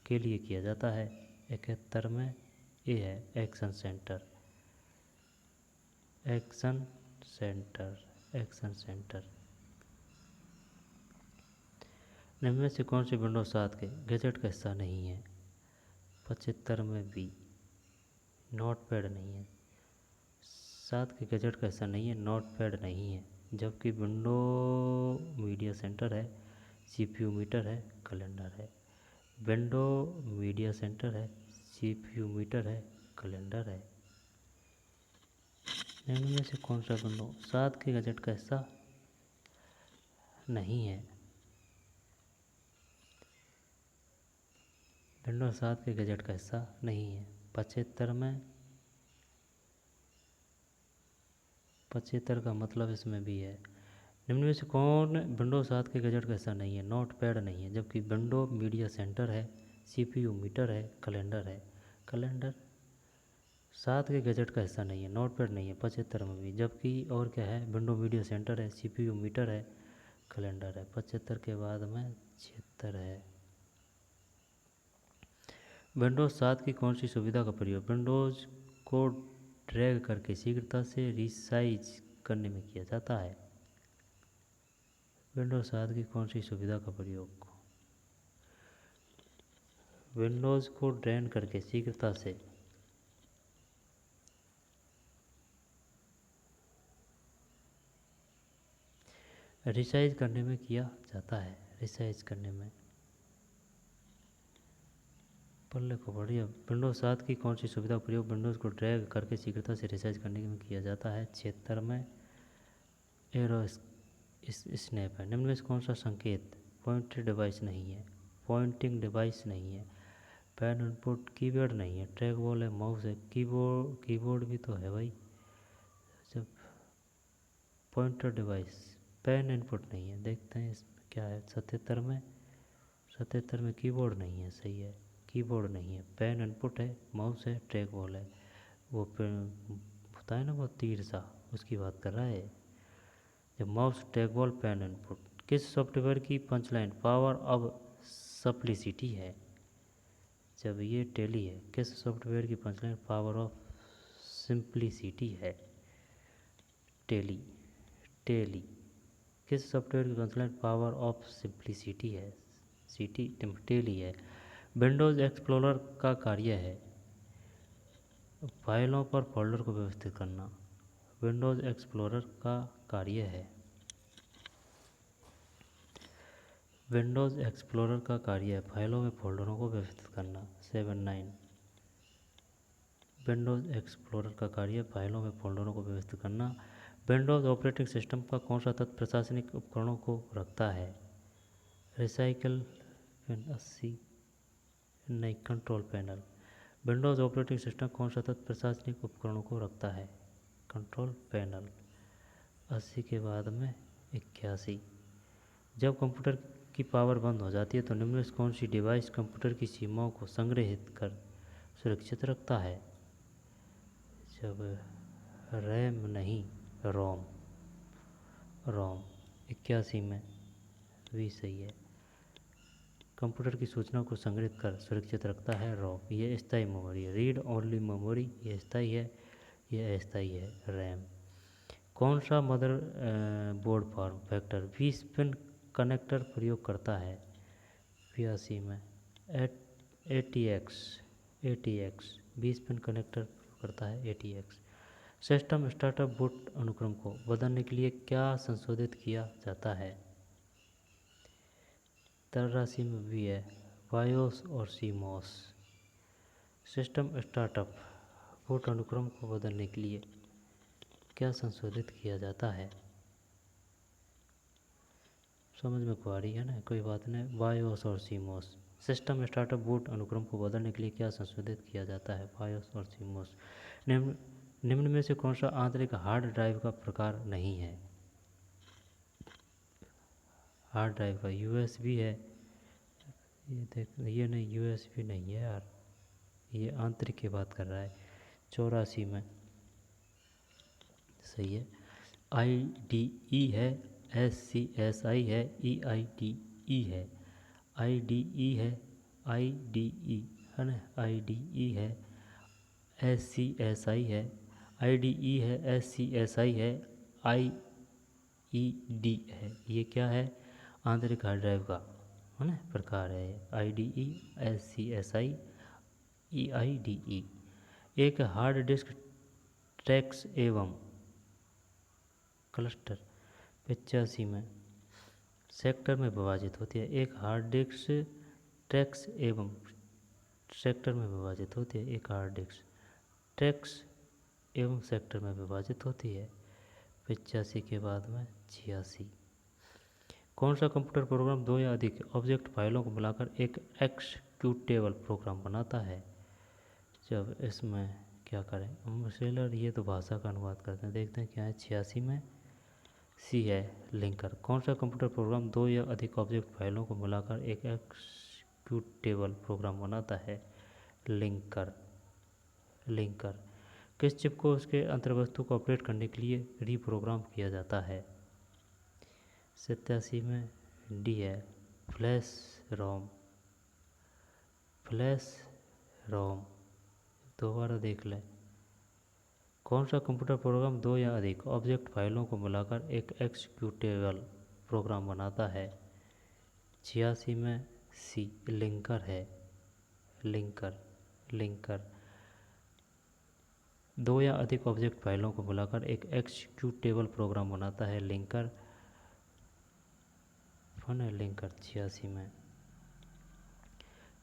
के लिए किया जाता है। 71 में ये है action centre, action centre, action centre. निम्न में से कौन से विंडोज 7 के गैजेट का हिस्सा नहीं है। 75 में भी नोट पैड नहीं है, 7 के गैजेट का हिस्सा नहीं है, नोट पैड नहीं है। जबकि विंडो मीडिया सेंटर है, CPU मीटर है, कैलेंडर है। विंडो मीडिया सेंटर है, CPU मीटर है, कैलेंडर है। निम्न में से कौन सा विंडो 7 के गैजेट का हिस्सा नहीं है। विंडोज 7 के गैजेट का हिस्सा नहीं है। 75 में, 75 का मतलब इसमें भी है। निम्न में से कौन विंडोज 7 के गैजेट का हिस्सा नहीं है। नोट पैड नहीं है, जबकि विंडो मीडिया सेंटर है, CPU मीटर है, कैलेंडर है। कैलेंडर 7 के गैजेट का हिस्सा नहीं है, नोट पैड नहीं है 75 में भी। जबकि और क्या है, विंडो मीडिया सेंटर है, CPU मीटर है, कैलेंडर है। 75 के बाद में 76 है। विंडोज 7 की कौन सी सुविधा का प्रयोग विंडोज को ड्रैग करके शीघ्रता से रिसाइज करने में किया जाता है। विंडोज 7 की कौन सी सुविधा का प्रयोग विंडोज को ड्रैग करके शीघ्रता से रिसाइज करने में किया जाता है। रिसाइज करने में, पल्ले को बढ़िया। विंडोज 7 की कौन सी सुविधा प्रयोग विंडोज को ड्रैग करके शीघ्रता से रिसाइज करने में किया जाता है। 76 में एरो स्नैप है। निम्न में से कौन सा संकेत पॉइंटर डिवाइस नहीं है। पॉइंटिंग डिवाइस नहीं है, पेन इनपुट, कीबोर्ड नहीं है, ट्रैक बॉल है, माउस है। कीबोर्ड भी तो है भाई। जब पॉइंटर डिवाइस, पेन इनपुट नहीं है। देखते हैं इसमें क्या है। 77 में, 77 में कीबोर्ड नहीं है, सही है, कीबोर्ड नहीं है। पेन इनपुट है, माउस है, ट्रैक बॉल है। वो होता है ना वो तीर सा, उसकी बात कर रहा है। जब माउस ट्रैकबॉल पेन इनपुट किस सॉफ्टवेयर की पंचलाइन पावर ऑफ सिंप्लिसिटी है। जब ये टेली है, किस सॉफ्टवेयर की पंचलाइन पावर ऑफ सिंप्लिसिटी है। टेली टेली किस सॉफ्टवेयर की पंचलाइन पावर ऑफ सिंप्लिसिटी है। सिटी टेली है। विंडोज़ एक्सप्लोरर का कार्य है फाइलों पर फोल्डर को व्यवस्थित करना। विंडोज़ एक्सप्लोरर का कार्य है। विंडोज़ एक्सप्लोरर का कार्य है फाइलों में फोल्डरों को व्यवस्थित करना। 7-9 विंडोज़ एक्सप्लोरर का कार्य फाइलों में फोल्डरों को व्यवस्थित करना। विंडोज़ ऑपरेटिंग सिस्टम का कौन सा तत्व प्रशासनिक उपकरणों को रखता है। रिसाइकल पिन 80 नहीं, control panel. Windows operating system कौन सा तत्व प्रशासनिक उपकरणों को रखता है। Control panel. 80 के बाद में 81। जब कंप्यूटर की पावर बंद हो जाती है तो निम्न में से कौन सी डिवाइस कंप्यूटर की सीमाओं को संग्रहित कर सुरक्षित रखता है। जब रैम नहीं, रोम। रोम 81 में भी सही है। कंप्यूटर की सूचना को संग्रहित कर सुरक्षित रखता है रोम। ये स्थायी मेमोरी है। रीड ओनली मेमोरी ये स्थायी है, ये अस्थायी है रैम। कौन सा mother board form factor 20 pin connector प्रयोग करता है। 82 में ATX 20 पिन कनेक्टर प्रयोग करता है ATX। सिस्टम स्टार्टअप बूट अनुक्रम को बदलने के लिए क्या संशोधित किया जाता है। 83 में भी है बायोस और सीमोस। सिस्टम स्टार्टअप बूट अनुक्रम को बदलने के लिए क्या संशोधित किया जाता है। समझ में को आ रही है ना, कोई बात नहीं। बायोस और सीमोस। सिस्टम स्टार्टअप बूट अनुक्रम को बदलने के लिए क्या संशोधित किया जाता है। बायोस और सीमोस। निम्न में से कौन सा आंतरिक हार्ड ड्राइव का प्रकार नहीं है। हार्ड ड्राइव का USB है। ये देख, ये नहीं, USB नहीं है यार, ये आंतरिक की बात कर रहा है। 84 में सही है। IDE है, SCSI है, EIDE है। IDE है, IDE है ना, IDE है, SCSI है, IDE है, SCSI है, IED है। ये क्या है, आंतरिक हार्ड ड्राइव का है ना प्रकार है। IDE, SCSI, EIDE। एक हार्ड डिस्क ट्रैक्स एवं क्लस्टर 85 में सेक्टर में विभाजित होती है। एक हार्ड डिस्क ट्रैक्स एवं सेक्टर में विभाजित होती है। एक हार्ड डिस्क ट्रैक्स एवं सेक्टर में विभाजित होती है। 85 के बाद में 86। कौन सा कंप्यूटर प्रोग्राम दो या अधिक ऑब्जेक्ट फाइलों को मिलाकर एक एक्सिक्यूटेबल प्रोग्राम बनाता है। जब इसमें क्या करें सेलर, ये तो भाषा का अनुवाद करते हैं, देखते हैं क्या है। 86 में सी है लिंकर। कौन सा कंप्यूटर प्रोग्राम दो या अधिक ऑब्जेक्ट फाइलों को मिलाकर एक एक्सिक्यूटेबल प्रोग्राम बनाता है। लिंकर। लिंकर किस चिप को उसके अंतर्वस्तु को ऑपरेट करने के लिए रीप्रोग्राम किया जाता है। 87 में डी है फ्लैश रोम। फ्लैश रोम दोबारा देख लें। कौन सा कंप्यूटर प्रोग्राम दो या अधिक ऑब्जेक्ट फाइलों को मिलाकर एक एक्सिक्यूटेबल प्रोग्राम बनाता है। 86 में सी लिंकर है। लिंकर। लिंकर दो या अधिक ऑब्जेक्ट फाइलों को मिलाकर एक एक्सिक्यूटेबल प्रोग्राम बनाता है। लिंकर फन है लिंकर। 86 में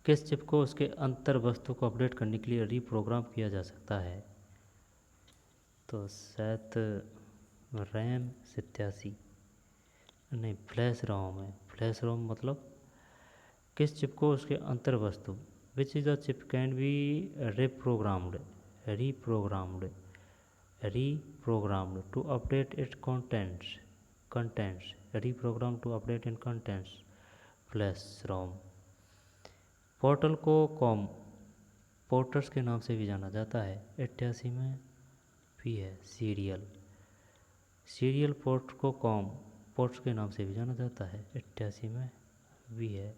किस चिप को उसके अंतर वस्तु को अपडेट करने के लिए रीप्रोग्राम किया जा सकता है। तो शायद रैम 87 नहीं, फ्लैश रोम है। फ्लैश रोम मतलब किस चिप को उसके अंतर वस्तु which is the chip can be reprogrammed reprogrammed reprogrammed to update its contents reprogram to update in contents. Flash ROM. Portal को कॉम पोर्टर्स के नाम से भी जाना जाता है। 88 में भी है सीरियल। सीरियल पोर्ट को कॉम पोर्ट्स के नाम से भी जाना जाता है, 88 में भी है।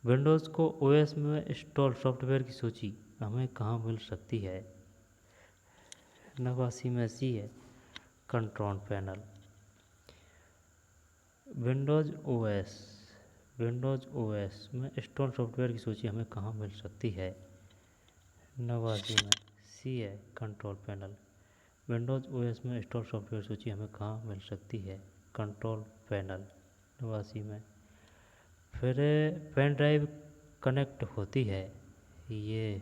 विंडोज़ को ओएस में इंस्टॉल सॉफ्टवेयर की सूची हमें कहाँ मिल सकती है? 89 में सी है, कंट्रोल पैनल। विंडोज़ ओएस में इंस्टॉल सॉफ्टवेयर की सूची हमें कहाँ मिल सकती है? 89 में सी है, कंट्रोल पैनल। विंडोज़ ओएस में इंस्टॉल सॉफ्टवेयर सूची हमें कहाँ मिल सकती है? कंट्रोल पैनल, 89 में। फिर पेन ड्राइव कनेक्ट होती है, ये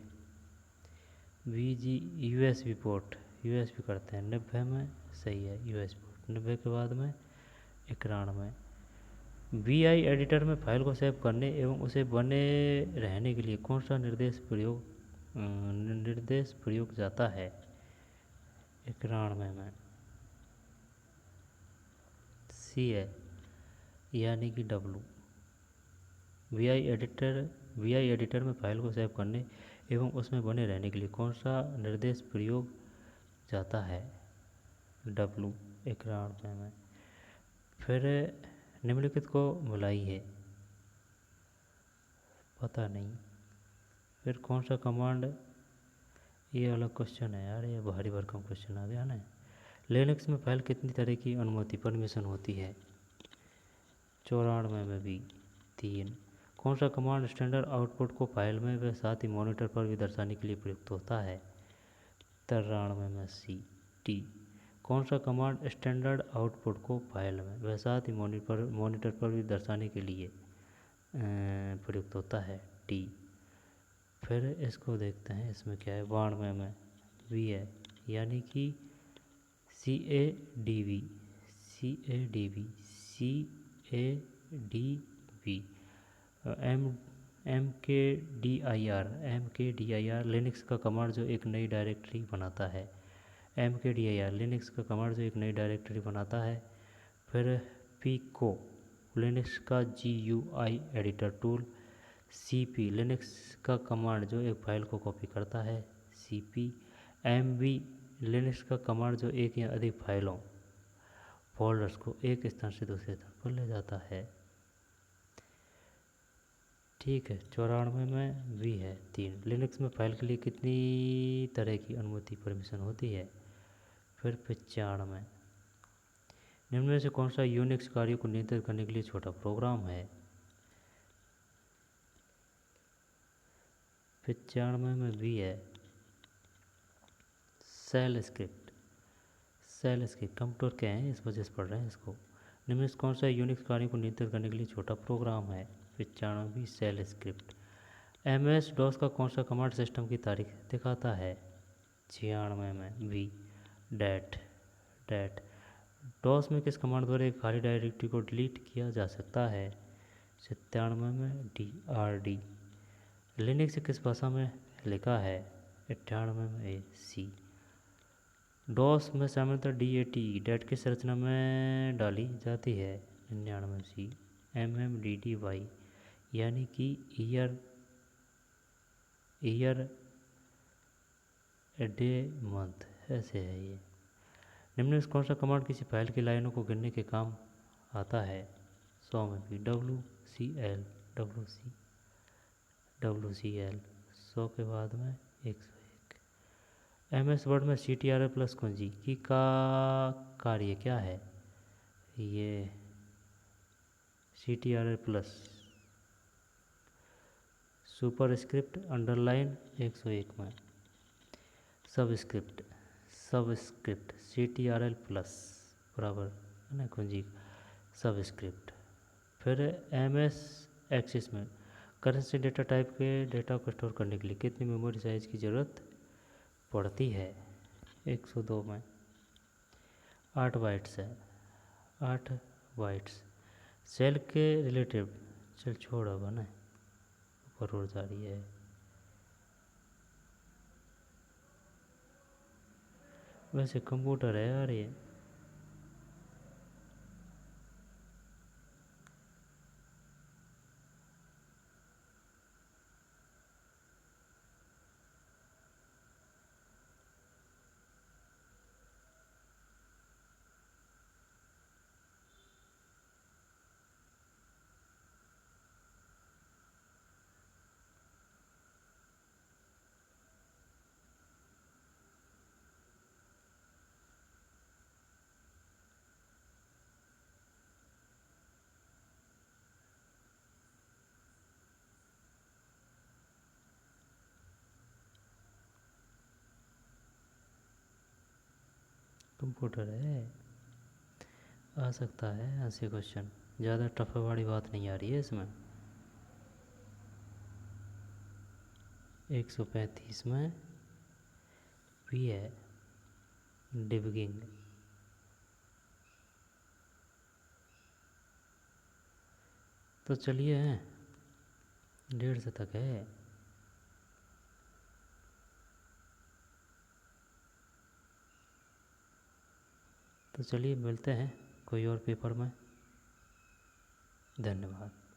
यूएसबी पोर्ट, यूएसबी करते हैं, 90 में सही है यूएसबी पोर्ट। 90 के बाद में 91। वीआई एडिटर में फाइल को सेव करने एवं उसे बने रहने के लिए कौन सा निर्देश प्रयोग जाता है? 91 में सी है, यानी कि डब्लू। वीआई एडिटर में फाइल को सेव करने एवं उसमें बने रहने के लिए कौन सा निर्देश प्रयोग जाता है? डब्लू, 91 में। फिर निम्नलिखित को भुलाई है, पता नहीं। फिर कौन सा कमांड, ये वाला क्वेश्चन है यार, ये भारी भरकम क्वेश्चन आ गया ना। लिनक्स में फाइल कितनी तरह की अनुमति परमिशन होती है? 94 में भी 3। कौन सा कमांड स्टैंडर्ड आउटपुट को फाइल में व साथ ही मॉनिटर पर भी दर्शाने के लिए प्रयुक्त होता है? 93 में सी, टी। कौन सा कमांड स्टैंडर्ड आउटपुट को फाइल में व साथ ही मॉनिटर पर भी दर्शाने के लिए प्रयुक्त होता है? टी। फिर इसको देखते हैं, इसमें क्या है? 92 में वी है, यानी कि C A D V, C A D V, C A D V. M K D I R Linux का कमांड जो एक नई डायरेक्टरी बनाता है। M K D I R Linux का कमांड जो एक नई डायरेक्टरी बनाता है। फिर पीको लिनक्स का G U I editor tool. C P Linux का कमांड जो एक फाइल को कॉपी करता है, C P. M V Linux का कमांड जो एक या अधिक फाइलों फोल्डर्स को एक स्थान से दूसरे स्थान पर ले जाता है। ठीक है। 94 में वी है, 3। लिनक्स में फाइल के लिए कितनी तरह की अनुमति परमिशन होती है? फिर 95। निम्न में से कौन सा यूनिक्स कार्यों को नियंत्रित करने के लिए छोटा प्रोग्राम है? 95 में भी है, सेल स्क्रिप्ट। कंप्यूटर के हैं, इस वजह से पढ़ रहे हैं इसको। निम्न में से कौन सा यूनिक्स कार्यों को नियंत्रित करने के लिए छोटा प्रोग्राम है? 95 भी सेल स्क्रिप्ट। MS डॉस का कौन सा कमांड सिस्टम की तारीख दिखाता है? 96 में वी, डैट। डॉस में किस कमांड द्वारा एक खाली डायरेक्टरी को डिलीट किया जा सकता है? 97 में DRD। लिनक्स किस भाषा में लिखा है? 98 में सी। डॉस में सामान्यतः डैट की संरचना में डाली जाती है, 99 सी। MMDDY यानी कि ईयर डे मंथ, ऐसे है ये। निम्न में कौन सा कमांड किसी फाइल की लाइनों को गिनने के काम आता है? 100 में भी WCL, WCL 100 के बाद में 101। MS वर्ड में CTRL+ कुंजी की का कार्य क्या है? ये CTRL+, सुपरस्क्रिप्ट, अंडरलाइन, 101 में सबस्क्रिप्ट CTRL+ बराबर है ना कुंजी सबस्क्रिप्ट। फिर MS एक्सिस में करेंसी डेटा टाइप के डेटा को स्टोर करने के लिए कितनी मेमोरी साइज की ज़रूरत पड़ती है? 102 में 8 बाइट्स है, 8 बाइट्स। सेल के रिलेटिव, चल छोड़ अब ना, ऊपर और जा रही है। वैसे कंप्यूटर है यार ये। कंप्यूटर है, आ सकता है ऐसे क्वेश्चन, ज़्यादा टफ वाली बात नहीं आ रही है इसमें। 135 में भी है डिबगिंग। तो चलिए 150 तक है। तो चलिए मिलते हैं कोई और पेपर में। धन्यवाद।